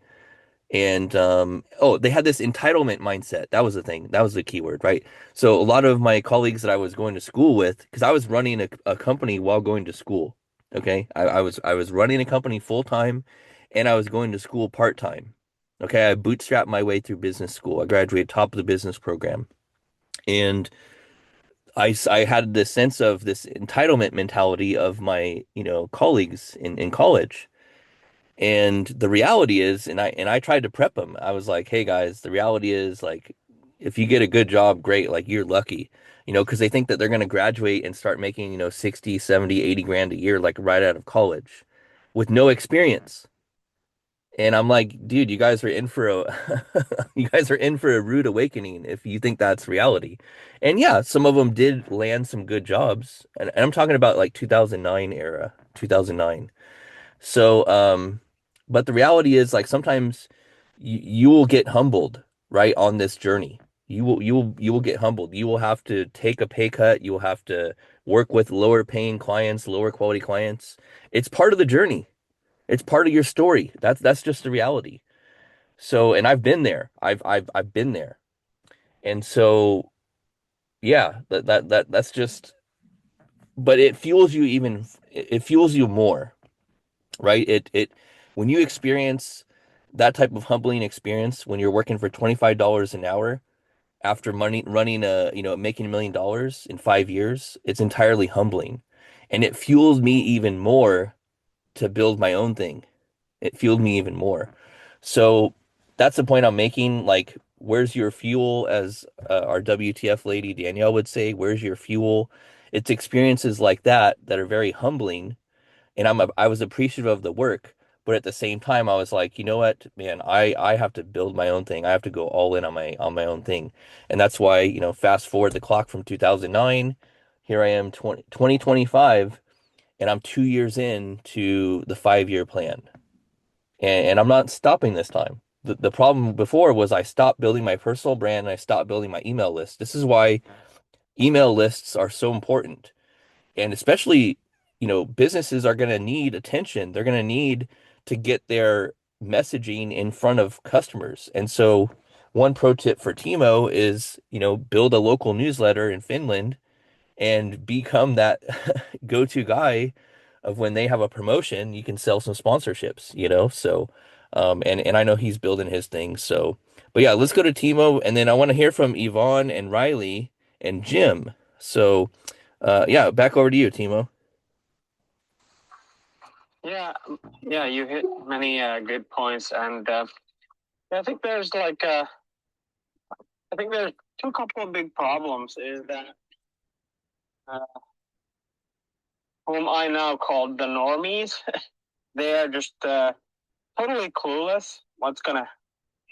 And oh, they had this entitlement mindset. That was the thing. That was the key word, right? So a lot of my colleagues that I was going to school with, because I was running a company while going to school. Okay. I was running a company full time and I was going to school part time. Okay. I bootstrapped my way through business school. I graduated top of the business program. And I had this sense of this entitlement mentality of my, colleagues in college. And the reality is, and I tried to prep them. I was like, "Hey guys, the reality is like if you get a good job, great, like you're lucky." Because they think that they're going to graduate and start making, 60, 70, 80 grand a year like right out of college with no experience. And I'm like, "Dude, you guys are in for a you guys are in for a rude awakening if you think that's reality." And yeah, some of them did land some good jobs. And I'm talking about like 2009 era, 2009. So, but the reality is like sometimes you will get humbled, right, on this journey. You will get humbled. You will have to take a pay cut. You will have to work with lower paying clients, lower quality clients. It's part of the journey. It's part of your story. That's just the reality. So, and I've been there. I've been there. And so, yeah, that's just, but it fuels you more, right? When you experience that type of humbling experience when you're working for $25 an hour, after running making $1 million in 5 years, it's entirely humbling. And it fuels me even more to build my own thing. It fueled me even more. So that's the point I'm making. Like, where's your fuel? As our WTF lady Danielle would say, where's your fuel? It's experiences like that that are very humbling, and I was appreciative of the work, but at the same time I was like, you know what, man, I have to build my own thing. I have to go all in on my own thing. And that's why, fast forward the clock from 2009, here I am 2025, and I'm 2 years into the 5-year plan. And I'm not stopping this time. The problem before was I stopped building my personal brand and I stopped building my email list. This is why email lists are so important. And especially, businesses are going to need attention. They're going to need to get their messaging in front of customers. And so one pro tip for Timo is, build a local newsletter in Finland and become that go-to guy of when they have a promotion, you can sell some sponsorships. So and I know he's building his thing. So but yeah, let's go to Timo, and then I want to hear from Yvonne and Riley and Jim. So yeah, back over to you, Timo. Yeah, yeah, you hit many good points, and I think there's I think there's two couple of big problems. Is that uh, whom I now call the normies, they are just totally clueless what's gonna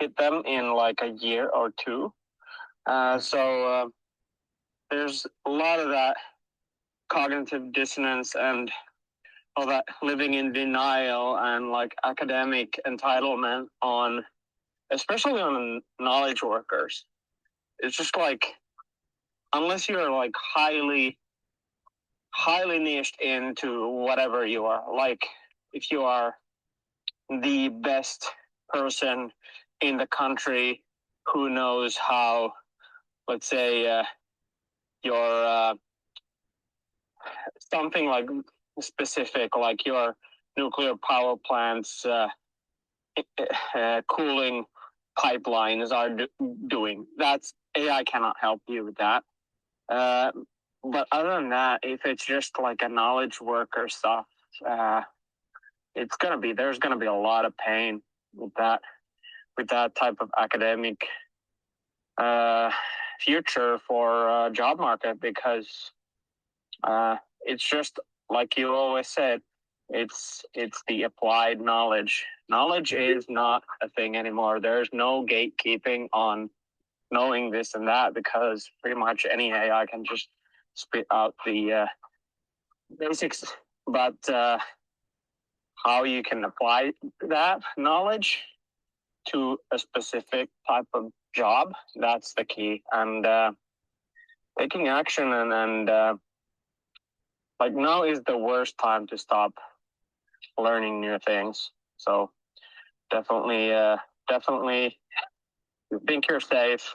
hit them in like a year or two. So there's a lot of that cognitive dissonance and all that living in denial and like academic entitlement on, especially on knowledge workers. It's just like, unless you're like highly niched into whatever you are, like if you are the best person in the country who knows how, let's say, your something like specific, like your nuclear power plants cooling pipelines are doing. That's AI cannot help you with that. But other than that, if it's just like a knowledge worker stuff, there's gonna be a lot of pain with that type of academic future for job market, because it's just like you always said, it's the applied knowledge. Knowledge is not a thing anymore. There's no gatekeeping on knowing this and that, because pretty much any AI can just spit out the basics. But how you can apply that knowledge to a specific type of job, that's the key. And taking action and like now is the worst time to stop learning new things. So definitely you think you're safe.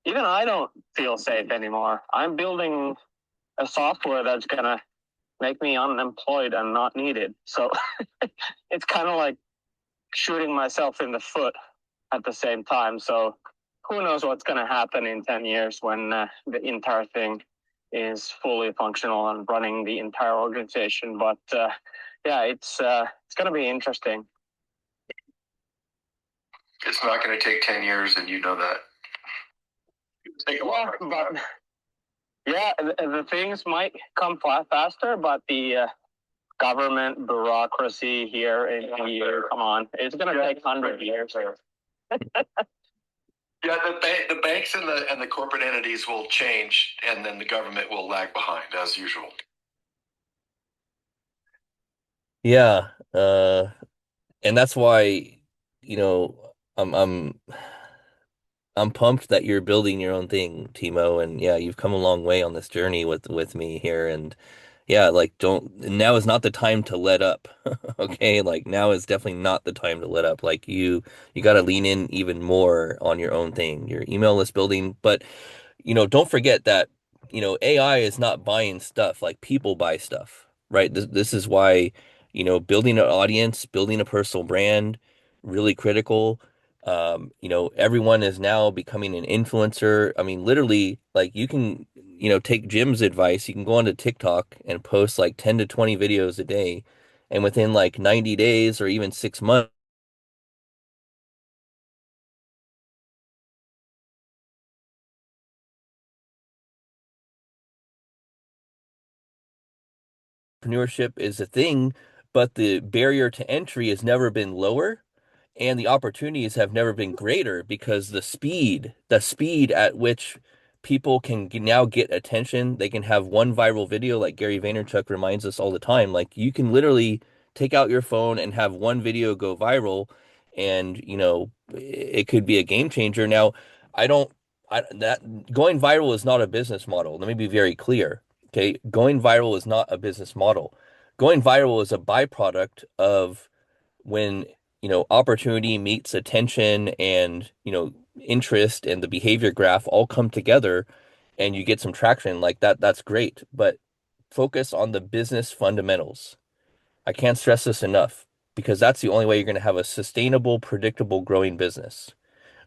Even I don't feel safe anymore. I'm building a software that's gonna make me unemployed and not needed. So it's kind of like shooting myself in the foot at the same time. So who knows what's going to happen in 10 years when the entire thing is fully functional and running the entire organization. But yeah, it's going to be interesting. It's not going to take 10 years, and you know that. Take a while. But yeah, the things might come faster, but the government bureaucracy here in a year, come on, it's going to take 100 years. Yeah, the banks and the corporate entities will change, and then the government will lag behind as usual. Yeah, and that's why, I'm pumped that you're building your own thing, Timo, and yeah, you've come a long way on this journey with me here, and yeah, like now is not the time to let up. Okay, like now is definitely not the time to let up. Like you got to lean in even more on your own thing, your email list building, but don't forget that, AI is not buying stuff, like people buy stuff, right? This is why, building an audience, building a personal brand, really critical. Everyone is now becoming an influencer. I mean, literally, like you can, take Jim's advice. You can go onto TikTok and post like 10 to 20 videos a day. And within like 90 days or even 6 months, entrepreneurship is a thing, but the barrier to entry has never been lower. And the opportunities have never been greater because the speed at which people can now get attention, they can have one viral video, like Gary Vaynerchuk reminds us all the time. Like you can literally take out your phone and have one video go viral, and it could be a game changer. Now, I don't, that going viral is not a business model. Let me be very clear. Okay, going viral is not a business model. Going viral is a byproduct of when opportunity meets attention and interest and the behavior graph all come together and you get some traction like that. That's great, but focus on the business fundamentals. I can't stress this enough because that's the only way you're going to have a sustainable, predictable, growing business,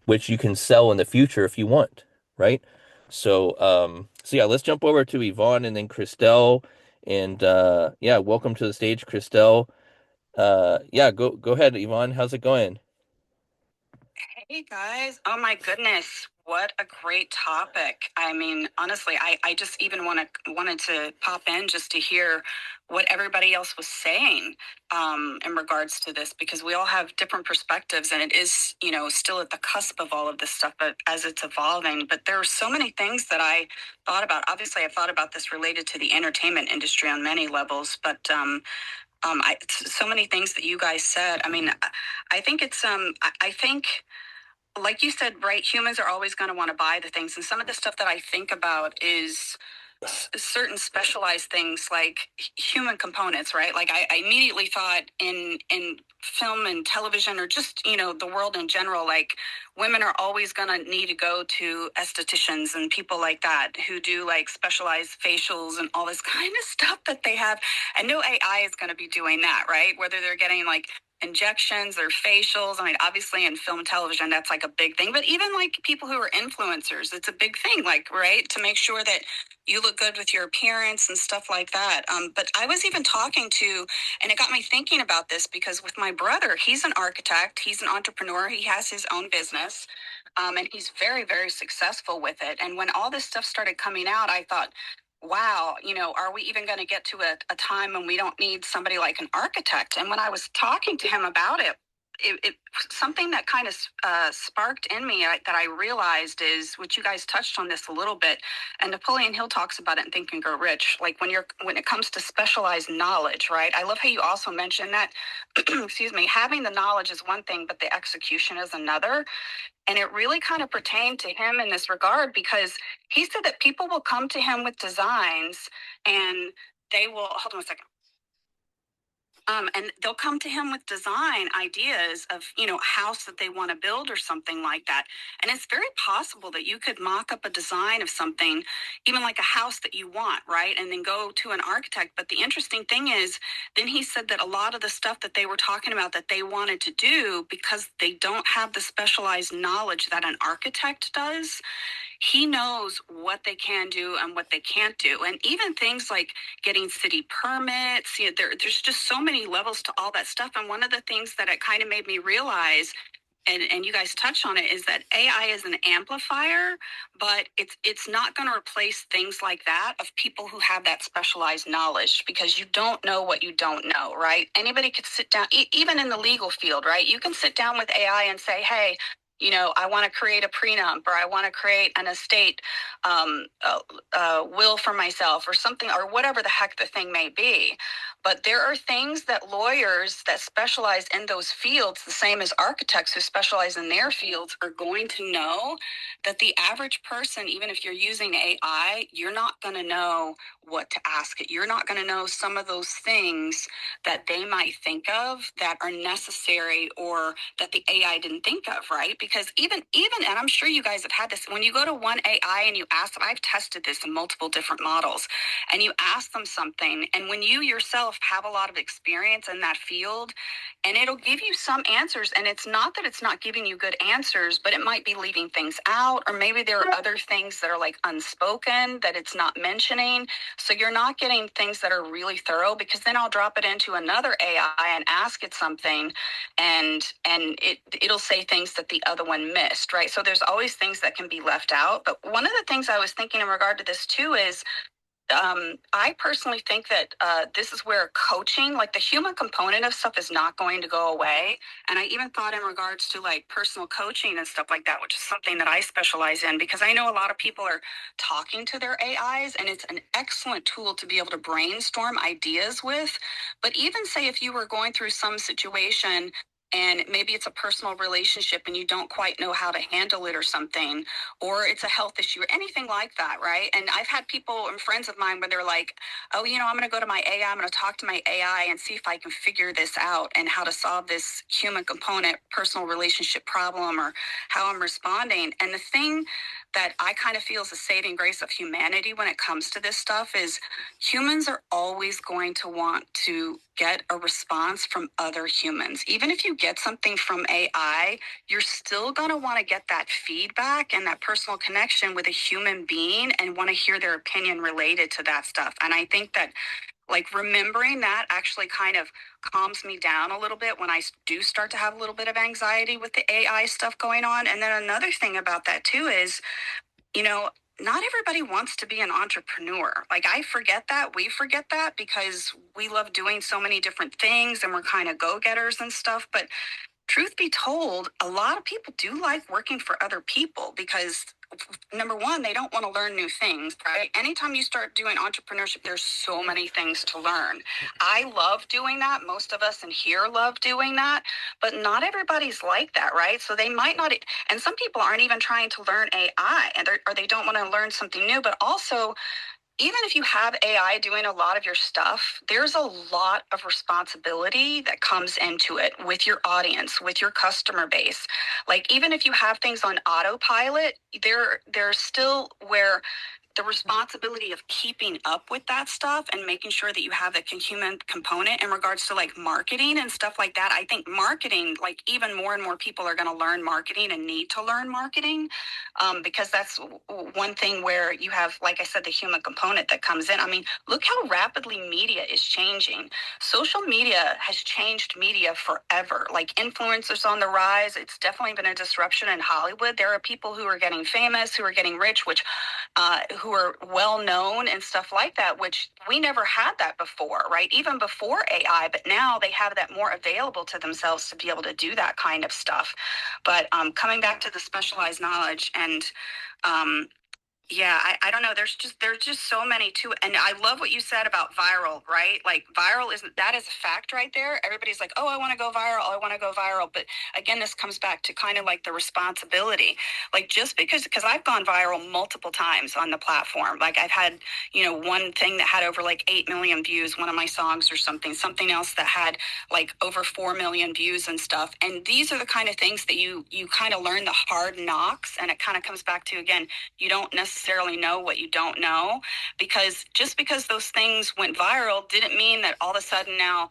which you can sell in the future if you want, right? So yeah, let's jump over to Yvonne and then Christelle. And yeah, welcome to the stage, Christelle. Yeah, go ahead, Yvonne. How's it going? Hey guys, oh my goodness, what a great topic. I mean, honestly, I just even wanted to pop in just to hear what everybody else was saying in regards to this, because we all have different perspectives and it is, still at the cusp of all of this stuff, but as it's evolving. But there are so many things that I thought about. Obviously, I thought about this related to the entertainment industry on many levels, but so many things that you guys said. I mean, I think it's I think, like you said, right, humans are always going to want to buy the things, and some of the stuff that I think about is certain specialized things like human components, right? Like I immediately thought in film and television, or just the world in general, like women are always going to need to go to estheticians and people like that who do like specialized facials and all this kind of stuff that they have, and no AI is going to be doing that, right? Whether they're getting like injections or facials. I mean, obviously in film and television, that's like a big thing, but even like people who are influencers, it's a big thing, like, right, to make sure that you look good with your appearance and stuff like that. But I was even talking to, and it got me thinking about this, because with my brother, he's an architect, he's an entrepreneur, he has his own business, and he's very, very successful with it. And when all this stuff started coming out, I thought, wow, are we even going to get to a time when we don't need somebody like an architect? And when I was talking to him about it something that kind of sparked in me that I realized is, which you guys touched on this a little bit, and Napoleon Hill talks about it in Think and Grow Rich, like when it comes to specialized knowledge, right? I love how you also mentioned that, excuse me, having the knowledge is one thing, but the execution is another. And it really kind of pertained to him in this regard, because he said that people will come to him with designs and they will, hold on a second. And they'll come to him with design ideas of, house that they want to build or something like that. And it's very possible that you could mock up a design of something, even like a house that you want, right? And then go to an architect. But the interesting thing is, then he said that a lot of the stuff that they were talking about that they wanted to do, because they don't have the specialized knowledge that an architect does, he knows what they can do and what they can't do. And even things like getting city permits, there's just so many levels to all that stuff. And one of the things that it kind of made me realize, and you guys touch on it, is that AI is an amplifier, but it's not going to replace things like that of people who have that specialized knowledge, because you don't know what you don't know, right? Anybody could sit down, even in the legal field, right? You can sit down with AI and say, hey, I want to create a prenup, or I want to create an estate will for myself, or something, or whatever the heck the thing may be. But there are things that lawyers that specialize in those fields, the same as architects who specialize in their fields, are going to know that the average person, even if you're using AI, you're not going to know what to ask it. You're not going to know some of those things that they might think of that are necessary, or that the AI didn't think of, right? because even, and I'm sure you guys have had this, when you go to one AI and you ask them, I've tested this in multiple different models, and you ask them something, and when you yourself have a lot of experience in that field, and it'll give you some answers, and it's not that it's not giving you good answers, but it might be leaving things out, or maybe there are other things that are like unspoken that it's not mentioning. So you're not getting things that are really thorough, because then I'll drop it into another AI and ask it something, and it'll say things that the other one missed, right? So there's always things that can be left out. But one of the things I was thinking in regard to this too is, I personally think that this is where coaching, like the human component of stuff, is not going to go away. And I even thought in regards to like personal coaching and stuff like that, which is something that I specialize in, because I know a lot of people are talking to their AIs, and it's an excellent tool to be able to brainstorm ideas with. But even say if you were going through some situation, and maybe it's a personal relationship and you don't quite know how to handle it or something, or it's a health issue or anything like that, right? And I've had people and friends of mine where they're like, oh, I'm going to go to my AI, I'm going to talk to my AI and see if I can figure this out and how to solve this human component personal relationship problem, or how I'm responding. And the thing that I kind of feel is the saving grace of humanity when it comes to this stuff is humans are always going to want to get a response from other humans. Even if you get something from AI, you're still going to want to get that feedback and that personal connection with a human being and want to hear their opinion related to that stuff. And I think that like remembering that actually kind of calms me down a little bit when I do start to have a little bit of anxiety with the AI stuff going on. And then another thing about that too is, not everybody wants to be an entrepreneur. Like I forget that, we forget that, because we love doing so many different things and we're kind of go-getters and stuff. But truth be told, a lot of people do like working for other people because, number one, they don't want to learn new things, right? Anytime you start doing entrepreneurship, there's so many things to learn. I love doing that. Most of us in here love doing that, but not everybody's like that, right? So they might not, and some people aren't even trying to learn AI, or they don't want to learn something new. But also, even if you have AI doing a lot of your stuff, there's a lot of responsibility that comes into it with your audience, with your customer base. Like even if you have things on autopilot, there's still where the responsibility of keeping up with that stuff and making sure that you have the human component in regards to like marketing and stuff like that. I think marketing, like even more and more people are going to learn marketing and need to learn marketing, because that's one thing where you have, like I said, the human component that comes in. I mean, look how rapidly media is changing. Social media has changed media forever. Like influencers on the rise. It's definitely been a disruption in Hollywood. There are people who are getting famous, who are getting rich, which who are well known and stuff like that, which we never had that before, right? Even before AI, but now they have that more available to themselves to be able to do that kind of stuff. But coming back to the specialized knowledge and yeah, I don't know. There's just so many too. And I love what you said about viral, right? Like viral is a fact right there. Everybody's like, oh, I want to go viral. Oh, I want to go viral. But again, this comes back to kind of like the responsibility. Like just because I've gone viral multiple times on the platform. Like I've had, one thing that had over like 8 million views, one of my songs or something else that had like over 4 million views and stuff. And these are the kind of things that you kind of learn the hard knocks. And it kind of comes back to, again, you don't necessarily know what you don't know, because just because those things went viral didn't mean that all of a sudden now,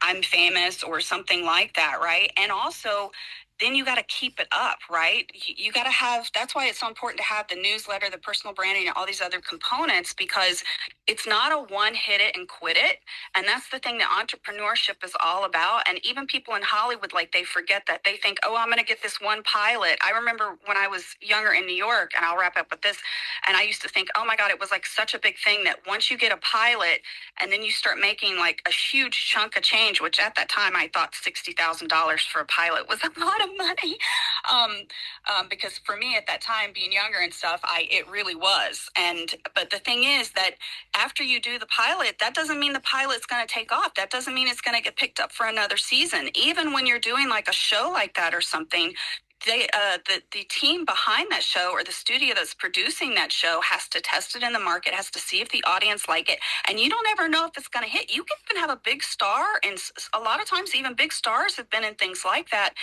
I'm famous or something like that, right? And also, then you got to keep it up, right? You got to have, that's why it's so important to have the newsletter, the personal branding, and all these other components, because it's not a one hit it and quit it. And that's the thing that entrepreneurship is all about. And even people in Hollywood, like they forget that. They think, oh, I'm going to get this one pilot. I remember when I was younger in New York, and I'll wrap up with this. And I used to think, oh my God, it was like such a big thing that once you get a pilot and then you start making like a huge chunk of change, which at that time I thought $60,000 for a pilot was a lot of money. Because for me at that time, being younger and stuff, it really was. But the thing is that after you do the pilot, that doesn't mean the pilot's going to take off. That doesn't mean it's going to get picked up for another season. Even when you're doing like a show like that or something, the team behind that show, or the studio that's producing that show, has to test it in the market, has to see if the audience like it, and you don't ever know if it's going to hit. You can even have a big star, and a lot of times even big stars have been in things like that,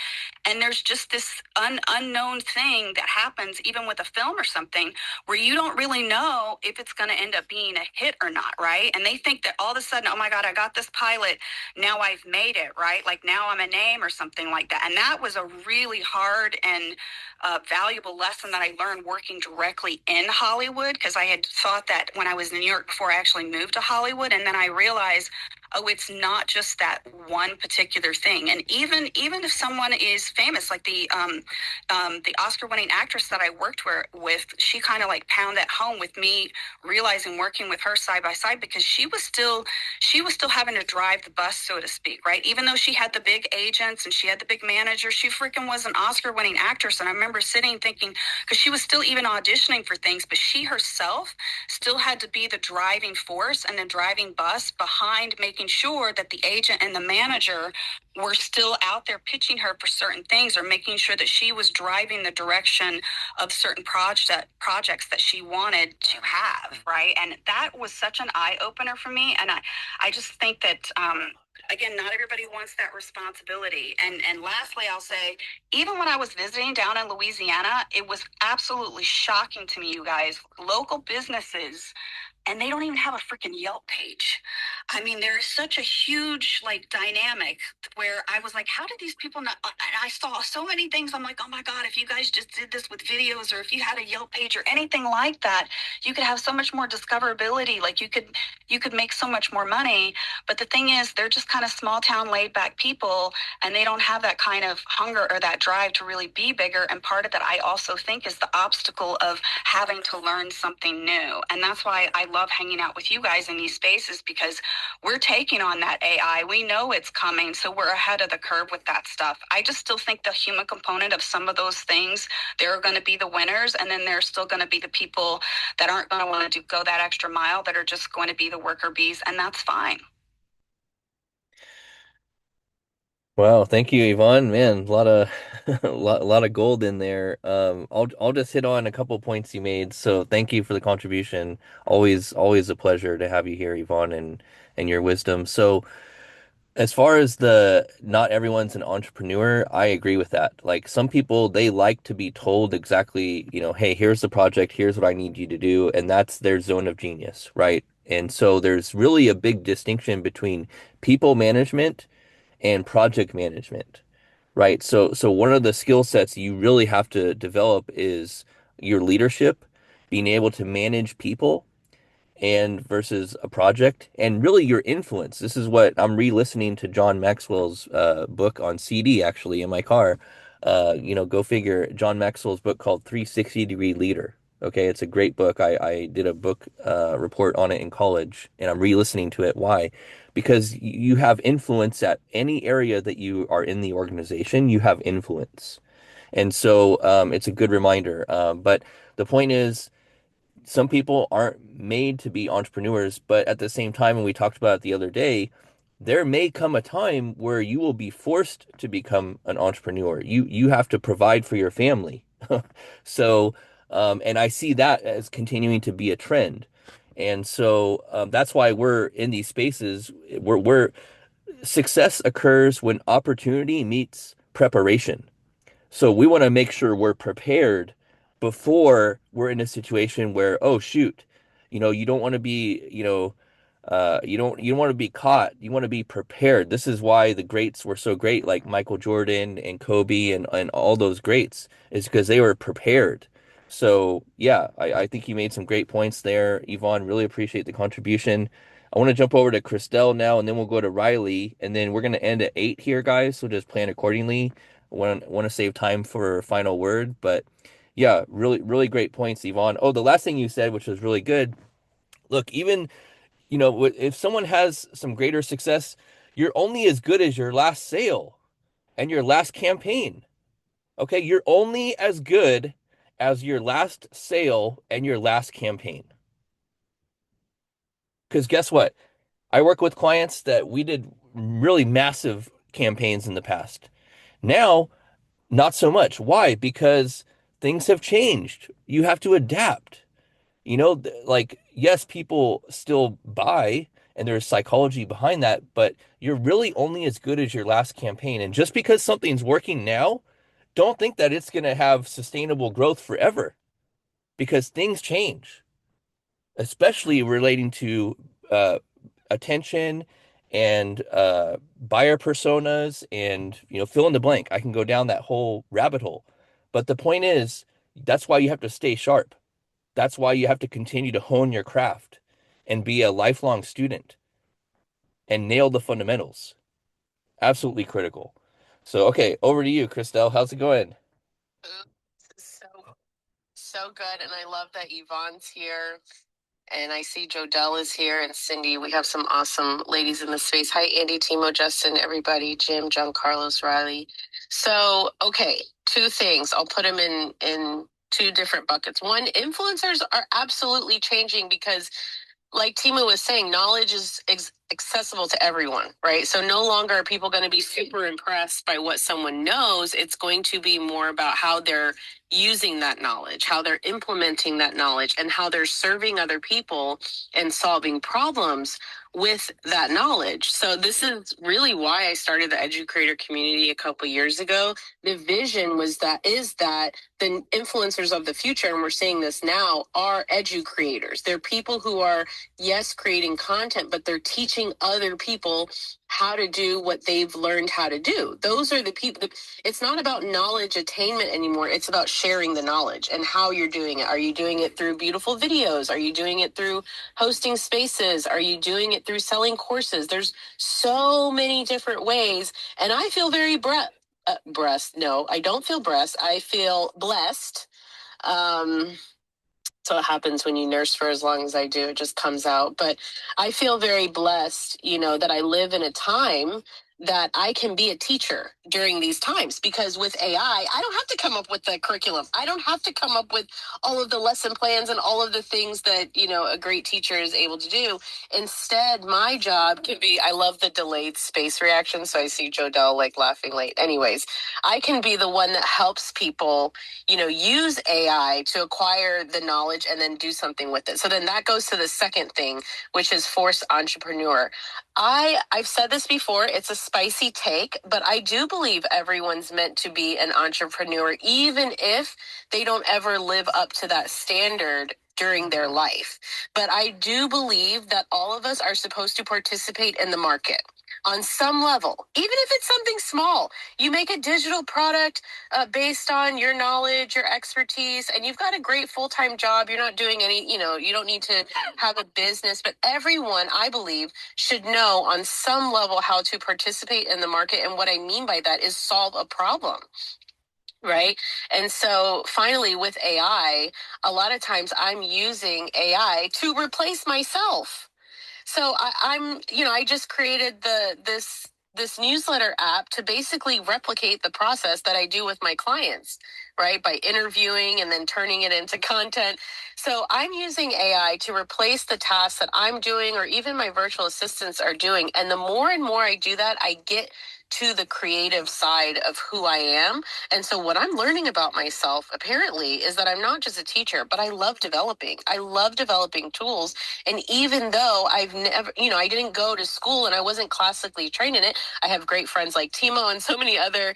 and there's just this unknown thing that happens even with a film or something, where you don't really know if it's going to end up being a hit or not, right? And they think that all of a sudden, oh my God, I got this pilot, now I've made it, right? Like now I'm a name or something like that. And that was a really hard and valuable lesson that I learned working directly in Hollywood, because I had thought that when I was in New York before I actually moved to Hollywood. And then I realized, oh, it's not just that one particular thing. And even if someone is famous, like the Oscar-winning actress that I worked with, she kind of like pounded that home with me, realizing working with her side by side, because she was still having to drive the bus, so to speak, right? Even though she had the big agents and she had the big manager, she freaking was an Oscar-winning actress. And I remember sitting thinking, because she was still even auditioning for things, but she herself still had to be the driving force and the driving bus behind making sure that the agent and the manager were still out there pitching her for certain things, or making sure that she was driving the direction of certain projects that she wanted to have, right? And that was such an eye-opener for me. And I just think that, again, not everybody wants that responsibility. And lastly, I'll say, even when I was visiting down in Louisiana, it was absolutely shocking to me, you guys. Local businesses, and they don't even have a freaking Yelp page. I mean, there is such a huge like dynamic where I was like, how did these people not? And I saw so many things. I'm like, oh my God, if you guys just did this with videos, or if you had a Yelp page or anything like that, you could have so much more discoverability. Like you could make so much more money. But the thing is, they're just kind of small town laid back people, and they don't have that kind of hunger or that drive to really be bigger. And part of that, I also think, is the obstacle of having to learn something new. And that's why I love hanging out with you guys in these spaces, because we're taking on that AI. We know it's coming, so we're ahead of the curve with that stuff. I just still think the human component of some of those things, there are going to be the winners, and then there's still going to be the people that aren't going to want to go that extra mile, that are just going to be the worker bees, and that's fine. Wow, thank you, Yvonne. Man, a lot of lot of gold in there. I'll just hit on a couple points you made. So thank you for the contribution. Always a pleasure to have you here, Yvonne, and your wisdom. So as far as the not everyone's an entrepreneur, I agree with that. Like some people, they like to be told exactly, hey, here's the project, here's what I need you to do, and that's their zone of genius, right? And so there's really a big distinction between people management and project management, right? So one of the skill sets you really have to develop is your leadership, being able to manage people and versus a project, and really your influence. This is what I'm re-listening to John Maxwell's book on CD actually in my car. Go figure, John Maxwell's book called 360-Degree Leader. Okay, it's a great book. I did a book report on it in college, and I'm re-listening to it. Why? Because you have influence at any area that you are in the organization, you have influence. And so it's a good reminder. But the point is, some people aren't made to be entrepreneurs, but at the same time, and we talked about it the other day, there may come a time where you will be forced to become an entrepreneur. You have to provide for your family. So, and I see that as continuing to be a trend. And so that's why we're in these spaces where success occurs when opportunity meets preparation. So we want to make sure we're prepared before we're in a situation where, oh shoot, you don't want to be, you don't want to be caught. You want to be prepared. This is why the greats were so great, like Michael Jordan and Kobe and all those greats, is because they were prepared. So yeah, I think you made some great points there, Yvonne. Really appreciate the contribution. I want to jump over to Christelle now, and then we'll go to Riley, and then we're going to end at 8 here, guys. So just plan accordingly. Want to save time for a final word, but yeah, really great points, Yvonne. Oh, the last thing you said, which was really good. Look, even if someone has some greater success, you're only as good as your last sale and your last campaign. Okay, you're only as good as your last sale and your last campaign. Because guess what? I work with clients that we did really massive campaigns in the past. Now Not so much. Why? Because things have changed. You have to adapt. Like, yes, people still buy and there's psychology behind that, but you're really only as good as your last campaign. And just because something's working now, don't think that it's going to have sustainable growth forever because things change, especially relating to uh, attention and buyer personas and fill in the blank. I can go down that whole rabbit hole. But the point is, that's why you have to stay sharp. That's why you have to continue to hone your craft and be a lifelong student and nail the fundamentals. Absolutely critical. So, okay, over to you, Christelle. How's it going? So good, and I love that Yvonne's here. And I see Jodell is here and Cindy. We have some awesome ladies in the space. Hi, Andy, Timo, Justin, everybody, Jim, John, Carlos, Riley. So, okay, two things. I'll put them in two different buckets. One, influencers are absolutely changing because, like Timo was saying, knowledge is accessible to everyone, right? So no longer are people going to be super impressed by what someone knows. It's going to be more about how they're using that knowledge, how they're implementing that knowledge, and how they're serving other people and solving problems with that knowledge. So this is really why I started the EduCreator community a couple years ago. The vision is that the influencers of the future, and we're seeing this now, are EduCreators. They're people who are, yes, creating content, but they're teaching other people how to do what they've learned how to do. Those are the people. It's not about knowledge attainment anymore. It's about sharing the knowledge and how you're doing it. Are you doing it through beautiful videos? Are you doing it through hosting spaces? Are you doing it through selling courses? There's so many different ways. And I feel very No, I don't feel I feel blessed. So it happens when you nurse for as long as I do, it just comes out. But I feel very blessed, that I live in a time that I can be a teacher during these times, because with AI, I don't have to come up with the curriculum. I don't have to come up with all of the lesson plans and all of the things that, a great teacher is able to do. Instead, my job can be, I love the delayed space reaction. So I see Jodell like laughing late. Anyways, I can be the one that helps people use AI to acquire the knowledge and then do something with it. So then that goes to the second thing, which is force entrepreneur. I've said this before, it's a spicy take, but I do believe everyone's meant to be an entrepreneur, even if they don't ever live up to that standard during their life. But I do believe that all of us are supposed to participate in the market on some level, even if it's something small. You make a digital product based on your knowledge, your expertise, and you've got a great full-time job. You're not doing any, you don't need to have a business, but everyone, I believe, should know on some level how to participate in the market. And what I mean by that is solve a problem. Right. And so finally, with AI, a lot of times I'm using AI to replace myself. So I just created this newsletter app to basically replicate the process that I do with my clients, right? By interviewing and then turning it into content. So I'm using AI to replace the tasks that I'm doing, or even my virtual assistants are doing. And the more and more I do that, I get to the creative side of who I am. And so what I'm learning about myself, apparently, is that I'm not just a teacher, but I love developing. I love developing tools. And even though I've never, I didn't go to school and I wasn't classically trained in it, I have great friends like Timo and so many other,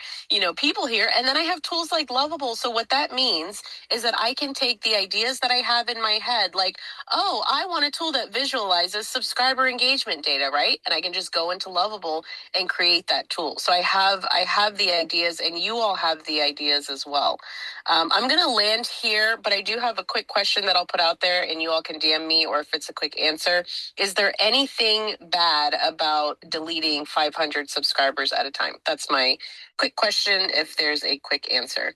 people here. And then I have tools like Lovable. So what that means is that I can take the ideas that I have in my head, like, oh, I want a tool that visualizes subscriber engagement data, right? And I can just go into Lovable and create that tool. So I have the ideas, and you all have the ideas as well. I'm going to land here, but I do have a quick question that I'll put out there, and you all can DM me, or if it's a quick answer. Is there anything bad about deleting 500 subscribers at a time? That's my quick question, if there's a quick answer.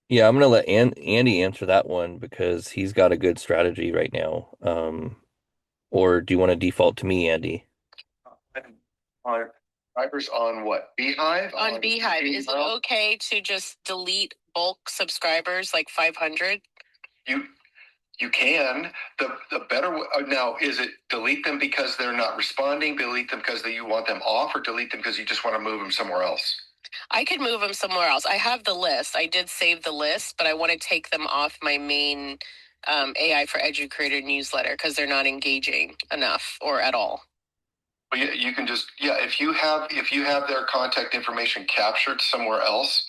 Yeah, I'm gonna let Andy answer that one because he's got a good strategy right now. Or do you want to default to me, Andy? Subscribers on what? Beehive? On Beehive, is it okay to just delete bulk subscribers, like 500? You can. The better now, is it delete them because they're not responding, delete them because you want them off, or delete them because you just want to move them somewhere else? I could move them somewhere else. I have the list. I did save the list, but I want to take them off my main AI for EduCreator newsletter because they're not engaging enough or at all. Well, you can just, if you have their contact information captured somewhere else.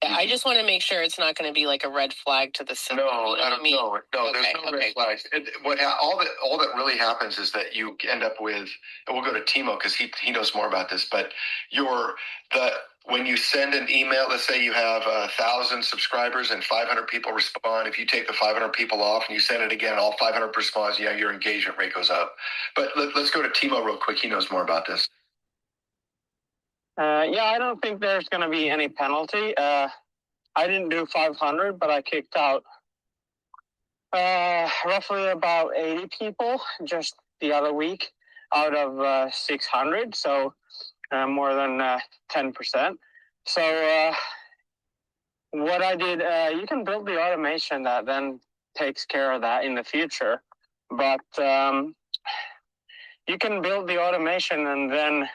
I just want to make sure it's not going to be like a red flag to the system. No, you know what I mean? no, there's no red flags. All that really happens is that you end up with, and we'll go to Timo because he knows more about this. But when you send an email, let's say you have 1,000 subscribers and 500 people respond. If you take the 500 people off and you send it again, all 500 responds. Your engagement rate goes up. But let's go to Timo real quick. He knows more about this. I don't think there's going to be any penalty. I didn't do 500, but I kicked out roughly about 80 people just the other week out of 600. So more than 10%. So what I did, you can build the automation that then takes care of that in the future. But you can build the automation and then...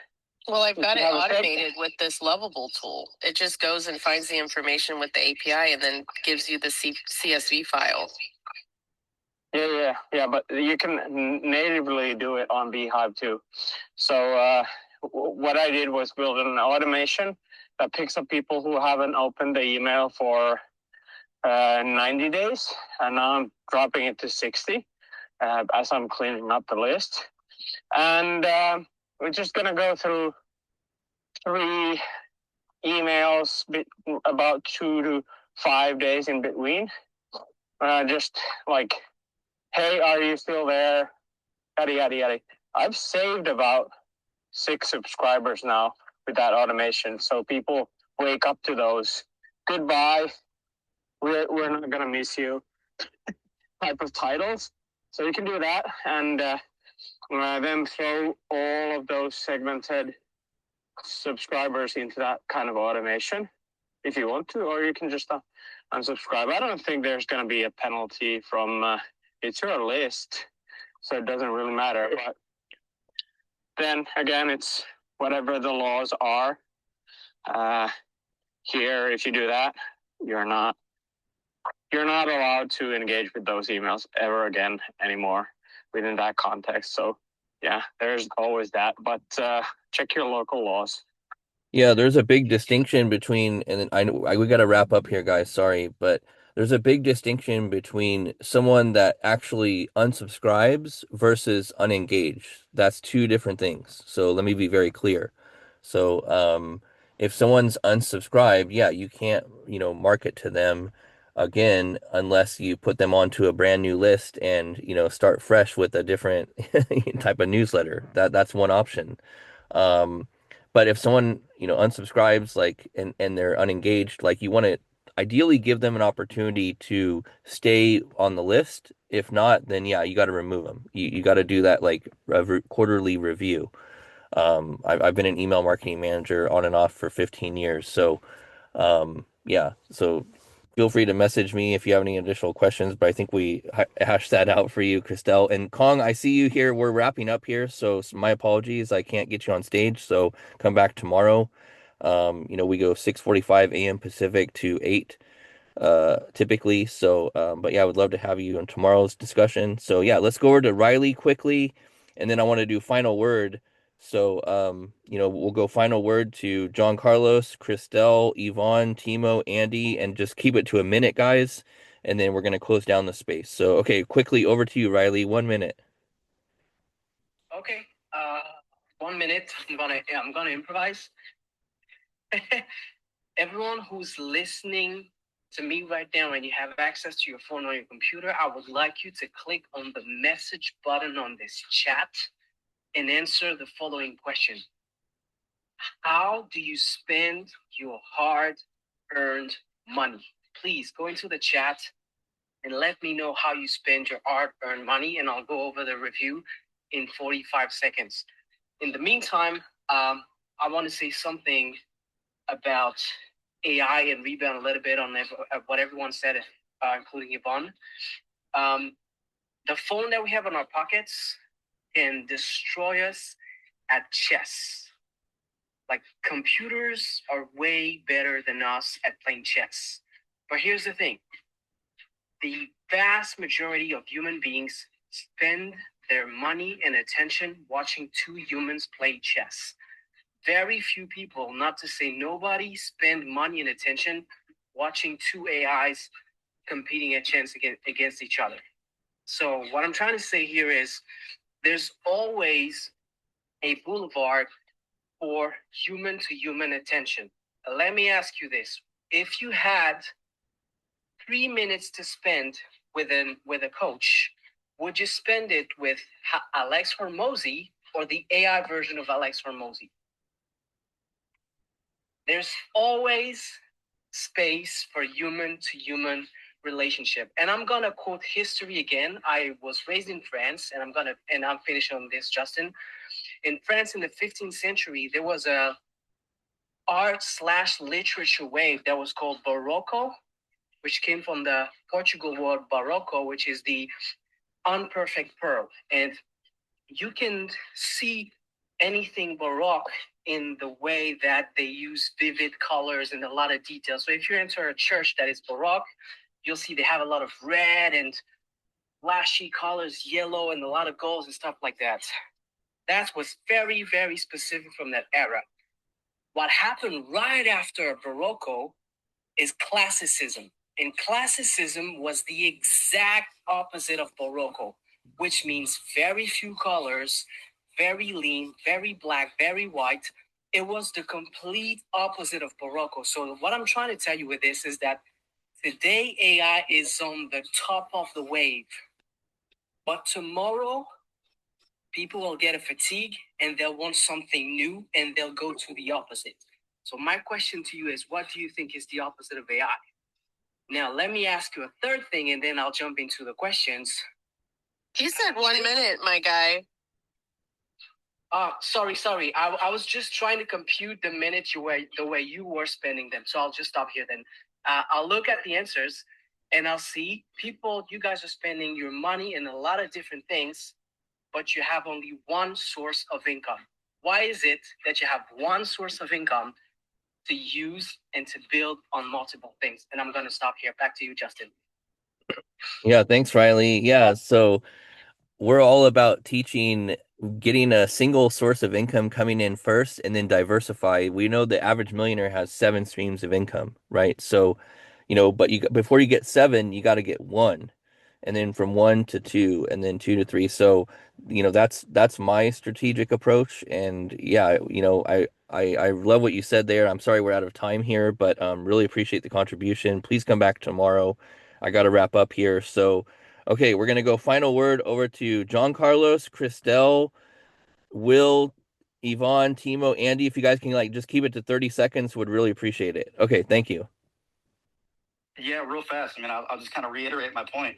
Well, I've got it automated with this Lovable tool. It just goes and finds the information with the API and then gives you the CSV file. Yeah, but you can natively do it on Beehive too. So what I did was build an automation that picks up people who haven't opened the email for 90 days. And now I'm dropping it to 60 as I'm cleaning up the list. And we're just going to go through 3 emails, about 2 to 5 days in between. Just like, hey, are you still there? Yada, yada, yada. I've saved about 6 subscribers now with that automation. So people wake up to those, goodbye, we're not going to miss you type of titles. So you can do that and then throw all of those segmented subscribers into that kind of automation if you want to, or you can just unsubscribe. I don't think there's going to be a penalty from it's your list, so it doesn't really matter. But then again, it's whatever the laws are. Here, if you do that, you're not allowed to engage with those emails ever again anymore within that context. So yeah, there's always that, but check your local laws. Yeah, there's a big distinction between, and we got to wrap up here, guys. Sorry, but there's a big distinction between someone that actually unsubscribes versus unengaged. That's 2 different things. So let me be very clear. So if someone's unsubscribed, yeah, you can't, market to them again unless you put them onto a brand new list and, start fresh with a different type of newsletter. That's one option. But if someone, unsubscribes, like, and they're unengaged, like, you want to ideally give them an opportunity to stay on the list. If not, then yeah, you got to remove them. You got to do that like quarterly review. I've been an email marketing manager on and off for 15 years. So, so feel free to message me if you have any additional questions, but I think we hashed that out for you, Christelle. And Kong, I see you here. We're wrapping up here, so my apologies. I can't get you on stage, so come back tomorrow. We go 6:45 a.m. Pacific to 8 typically. So, but yeah, I would love to have you in tomorrow's discussion. So yeah, let's go over to Riley quickly, and then I want to do final word. So, we'll go final word to John Carlos, Christelle, Yvonne, Timo, Andy, and just keep it to a minute, guys. And then we're going to close down the space. So, okay, quickly over to you, Riley. 1 minute. Okay. 1 minute. I'm gonna improvise. Everyone who's listening to me right now and you have access to your phone or your computer, I would like you to click on the message button on this chat and answer the following question. How do you spend your hard-earned money? Please go into the chat and let me know how you spend your hard-earned money, and I'll go over the review in 45 seconds. In the meantime, I want to say something about AI and rebound a little bit on what everyone said, including Yvonne. The phone that we have in our pockets can destroy us at chess. Like, computers are way better than us at playing chess. But here's the thing. The vast majority of human beings spend their money and attention watching two humans play chess. Very few people, not to say nobody, spend money and attention watching two AIs competing at chance against each other. So what I'm trying to say here is there's always a boulevard for human to human attention. Let me ask you this. If you had 3 minutes to spend with a coach, would you spend it with Alex Hormozy or the AI version of Alex Hormozy? There's always space for human to human relationship. And I'm gonna quote history again. I was raised in France, and I'm finishing on this, Justin. In France in the 15th century, there was a art/literature wave that was called Barroco, which came from the Portugal word barroco, which is the unperfect pearl. And you can see anything Baroque in the way that they use vivid colors and a lot of detail. So if you enter a church that is Baroque, you'll see they have a lot of red and flashy colors, yellow, and a lot of golds and stuff like that. That was very, very specific from that era. What happened right after Barroco is classicism. And classicism was the exact opposite of Barroco, which means very few colors, very lean, very black, very white. It was the complete opposite of Barroco. So what I'm trying to tell you with this is that today AI is on the top of the wave. But tomorrow, people will get a fatigue and they'll want something new and they'll go to the opposite. So my question to you is, what do you think is the opposite of AI? Now, let me ask you a third thing, and then I'll jump into the questions. He said 1 minute, my guy. Sorry. I was just trying to compute the minutes the way you were spending them. So I'll just stop here then. I'll look at the answers, and I'll see people, you guys are spending your money in a lot of different things, but you have only one source of income. Why is it that you have one source of income to use and to build on multiple things? And I'm going to stop here. Back to you, Justin. Yeah, thanks, Riley. Yeah, so we're all about teaching, getting a single source of income coming in first and then diversify. We know the average millionaire has 7 streams of income, right? So, but before you get 7, you got to get 1. And then from 1 to 2 and then 2 to 3. So, that's my strategic approach. And yeah, I love what you said there. I'm sorry we're out of time here, but really appreciate the contribution. Please come back tomorrow. I got to wrap up here. So, okay, we're going to go final word over to John Carlos, Christelle, Will, Yvonne, Timo, Andy. If you guys can just keep it to 30 seconds, would really appreciate it. Okay, thank you. Yeah, real fast. I mean, I'll just kind of reiterate my point.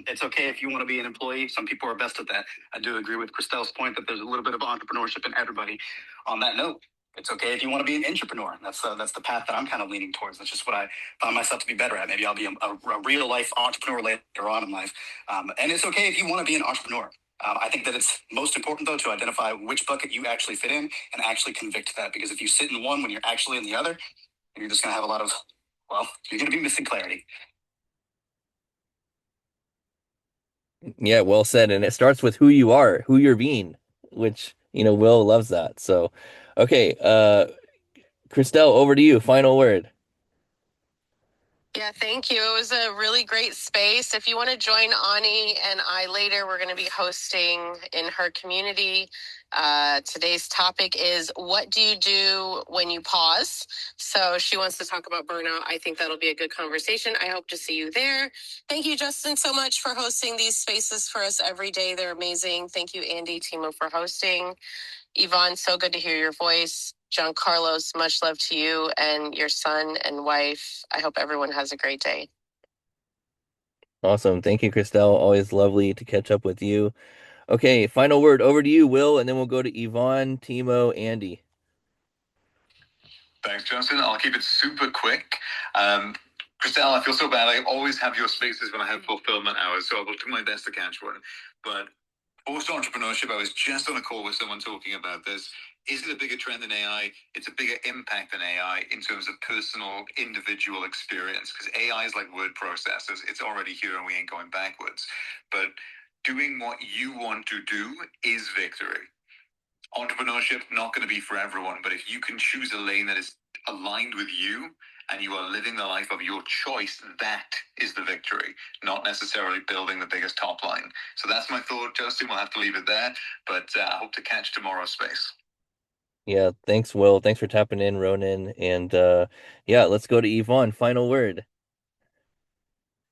It's okay if you want to be an employee. Some people are best at that. I do agree with Christelle's point that there's a little bit of entrepreneurship in everybody. On that note, it's okay if you want to be an intrapreneur. That's the path that I'm kind of leaning towards. That's just what I found myself to be better at. Maybe I'll be a real life entrepreneur later on in life. And it's okay if you want to be an entrepreneur. I think that it's most important, though, to identify which bucket you actually fit in and actually convict that. Because if you sit in one when you're actually in the other, you're just going to have a lot of, you're going to be missing clarity. Yeah, well said. And it starts with who you are, who you're being, which, Will loves that. So, okay, Christelle, over to you. Final word. Yeah, thank you. It was a really great space. If you want to join Ani and I later, we're going to be hosting in her community. Today's topic is, what do you do when you pause? So she wants to talk about burnout. I think that'll be a good conversation. I hope to see you there. Thank you, Justin, so much for hosting these spaces for us every day. They're amazing. Thank you, Andy, Timo, for hosting. Yvonne, so good to hear your voice. John Carlos, much love to you and your son and wife. I hope everyone has a great day. Awesome. Thank you, Christelle. Always lovely to catch up with you. Okay, final word over to you, Will, and then we'll go to Yvonne, Timo, Andy. Thanks, Justin. I'll keep it super quick. Christelle, I feel so bad. I always have your spaces when I have fulfillment hours, so I will do my best to catch one. But Post-entrepreneurship, I was just on a call with someone talking about this. Is it a bigger trend than AI? It's a bigger impact than AI in terms of personal, individual experience, because AI is like word processors. It's already here and we ain't going backwards. But doing what you want to do is victory. Entrepreneurship, not going to be for everyone, but if you can choose a lane that is aligned with you and you are living the life of your choice, that is the victory, not necessarily building the biggest top line. So that's my thought, Justin. We'll have to leave it there, but I hope to catch tomorrow's space. Yeah, thanks, Will. Thanks for tapping in, Ronin. And yeah, let's go to Yvonne. Final word.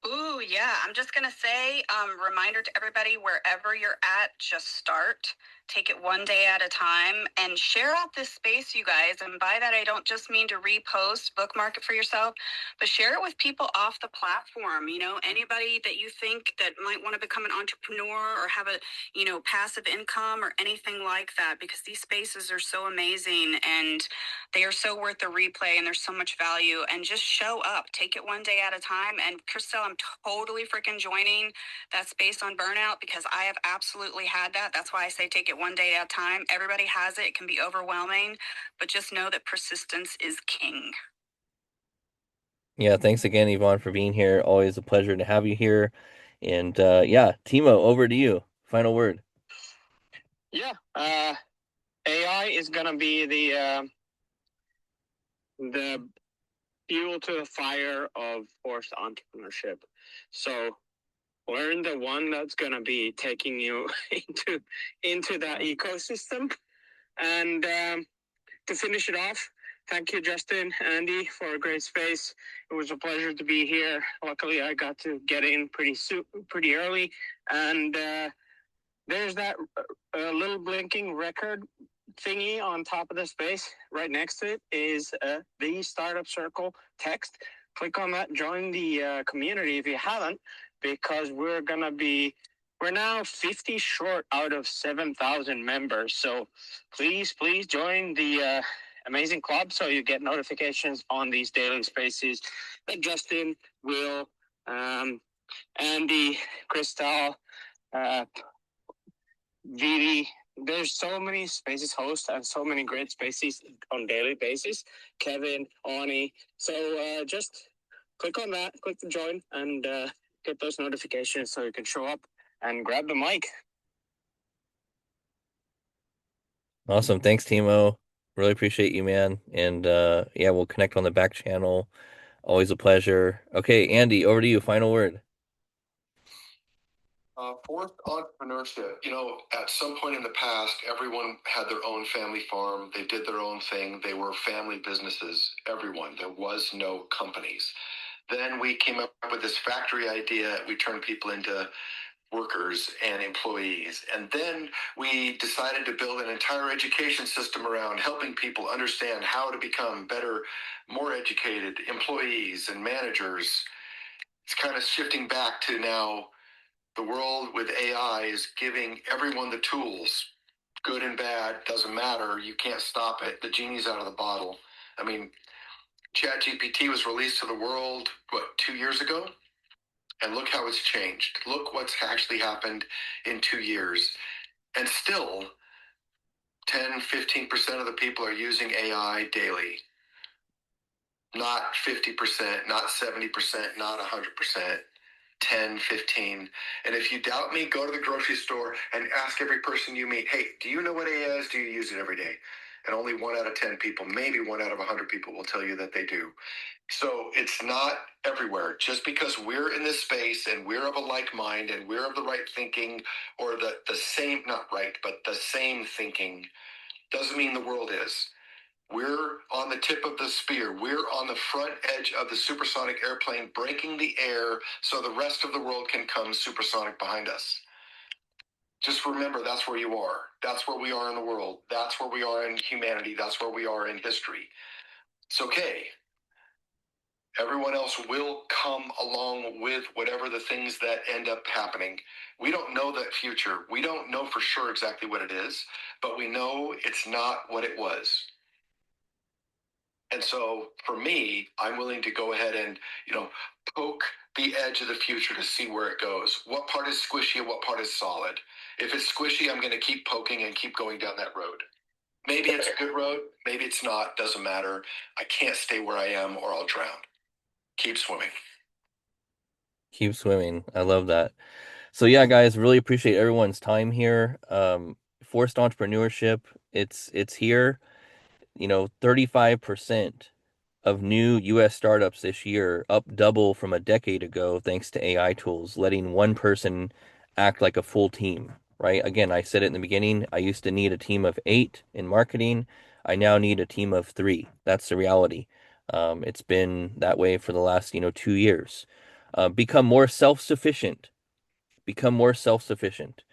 Ooh, yeah. I'm just going to say, reminder to everybody, wherever you're at, just start. Take it one day at a time and share out this space, you guys. And by that, I don't just mean to repost, bookmark it for yourself, but share it with people off the platform. You know, anybody that you think that might want to become an entrepreneur or have a, you know, passive income or anything like that, because these spaces are so amazing and they are so worth the replay and there's so much value. And just show up, take it one day at a time. And Christelle, I'm totally freaking joining that space on burnout because I have absolutely had that. That's why I say take it one day at a time. Everybody has it. It can be overwhelming, but just know that persistence is king. Yeah, thanks again, Yvonne, for being here. Always a pleasure to have you here. And yeah, Timo, over to you. Final word. Yeah, AI is gonna be the fuel to the fire of forced entrepreneurship. So learn the one that's gonna be taking you into that ecosystem. And to finish it off, thank you, Justin, Andy, for a great space. It was a pleasure to be here. Luckily, I got to get in pretty early, and there's that little blinking record thingy on top of the space. Right next to it is the Startup Circle text. Click on that, join the community if you haven't, because we're now 50 short out of 7,000 members. So please join the amazing club so you get notifications on these daily spaces that Justin, Will, Andy, Christelle, Vivi, there's so many spaces hosts and so many great spaces on daily basis. Kevin, Ani. So just click on that, click the join, and get those notifications so you can show up and grab the mic. Awesome. Thanks, Timo. Really appreciate you, man. And yeah, we'll connect on the back channel. Always a pleasure. Okay, Andy, over to you. Final word. Forced entrepreneurship. You know, at some point in the past, everyone had their own family farm. They did their own thing. They were family businesses. Everyone. There was no companies. Then we came up with this factory idea. We turned people into workers and employees. And then we decided to build an entire education system around helping people understand how to become better, more educated employees and managers. It's kind of shifting back to now the world with AI is giving everyone the tools, good and bad, doesn't matter. You can't stop it. The genie's out of the bottle. I mean, ChatGPT was released to the world, 2 years ago? And look how it's changed. Look what's actually happened in 2 years. And still, 10, 15% of the people are using AI daily. Not 50%, not 70%, not 100%. 10, 15. And if you doubt me, go to the grocery store and ask every person you meet, hey, do you know what AI is? Do you use it every day? And only 1 out of 10 people, maybe 1 out of 100 people will tell you that they do. So it's not everywhere. Just because we're in this space and we're of a like mind and we're of the right thinking or the same, not right, but the same thinking, doesn't mean the world is. We're on the tip of the spear. We're on the front edge of the supersonic airplane, breaking the air so the rest of the world can come supersonic behind us. Just remember, that's where you are. That's where we are in the world. That's where we are in humanity. That's where we are in history. It's okay. Everyone else will come along with whatever the things that end up happening. We don't know that future. We don't know for sure exactly what it is, but we know it's not what it was. And so for me, I'm willing to go ahead and, poke the edge of the future to see where it goes. What part is squishy and what part is solid? If it's squishy, I'm going to keep poking and keep going down that road. Maybe it's a good road. Maybe it's not. Doesn't matter. I can't stay where I am or I'll drown. Keep swimming. Keep swimming. I love that. So yeah, guys, really appreciate everyone's time here. Forced entrepreneurship, it's here. 35% of new US startups this year, up double from a decade ago, thanks to AI tools, letting one person act like a full team, right? Again, I said it in the beginning, I used to need a team of 8 in marketing. I now need a team of 3. That's the reality. It's been that way for the last, 2 years. Become more self-sufficient. Become more self-sufficient.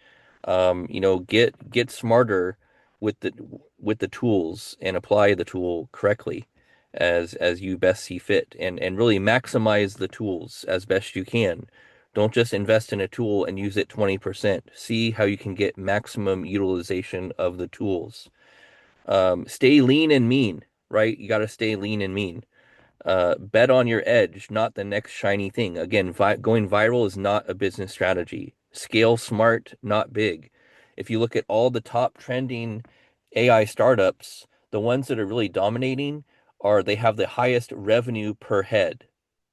Get smarter with the tools and apply the tool correctly as you best see fit, and really maximize the tools as best you can. Don't just invest in a tool and use it 20%. See how you can get maximum utilization of the tools. Stay lean and mean, right? You got to stay lean and mean. Bet on your edge, not the next shiny thing. Again, going viral is not a business strategy. Scale smart, not big. If you look at all the top trending AI startups, the ones that are really dominating they have the highest revenue per head.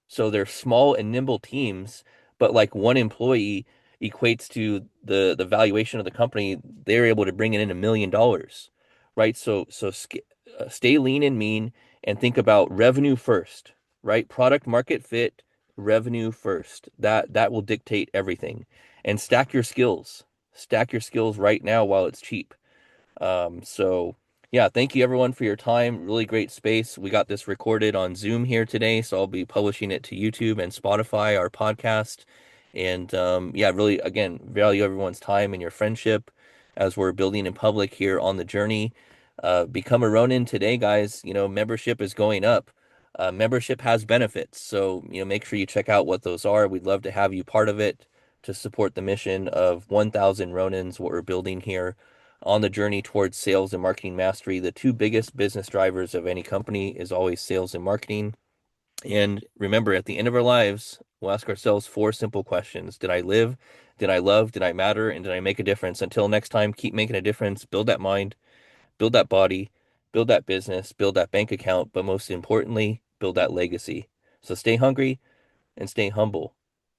So they're small and nimble teams, but like one employee equates to the valuation of the company. They're able to bring in $1 million, right? So stay lean and mean and think about revenue first, right? Product market fit, revenue first. That will dictate everything. And stack your skills. Stack your skills right now while it's cheap. So yeah, thank you everyone for your time. Really great space. We got this recorded on Zoom here today, so I'll be publishing it to YouTube and Spotify, our podcast. And yeah, really, again, value everyone's time and your friendship as we're building in public here on the journey. Become a Ronin today, guys. Membership is going up. Membership has benefits, so make sure you check out what those are. We'd love to have you part of it to support the mission of 1,000 Ronins, what we're building here on the journey towards sales and marketing mastery. The 2 biggest business drivers of any company is always sales and marketing. And remember, at the end of our lives, we'll ask ourselves 4 simple questions. Did I live? Did I love? Did I matter? And did I make a difference? Until next time, keep making a difference. Build that mind, build that body, build that business, build that bank account, but most importantly, build that legacy. So stay hungry and stay humble.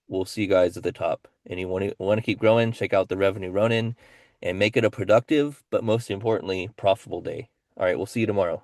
We'll see you guys at the top. And you want to keep growing, check out the Revenue Ronin and make it a productive, but most importantly, profitable day. All right, we'll see you tomorrow.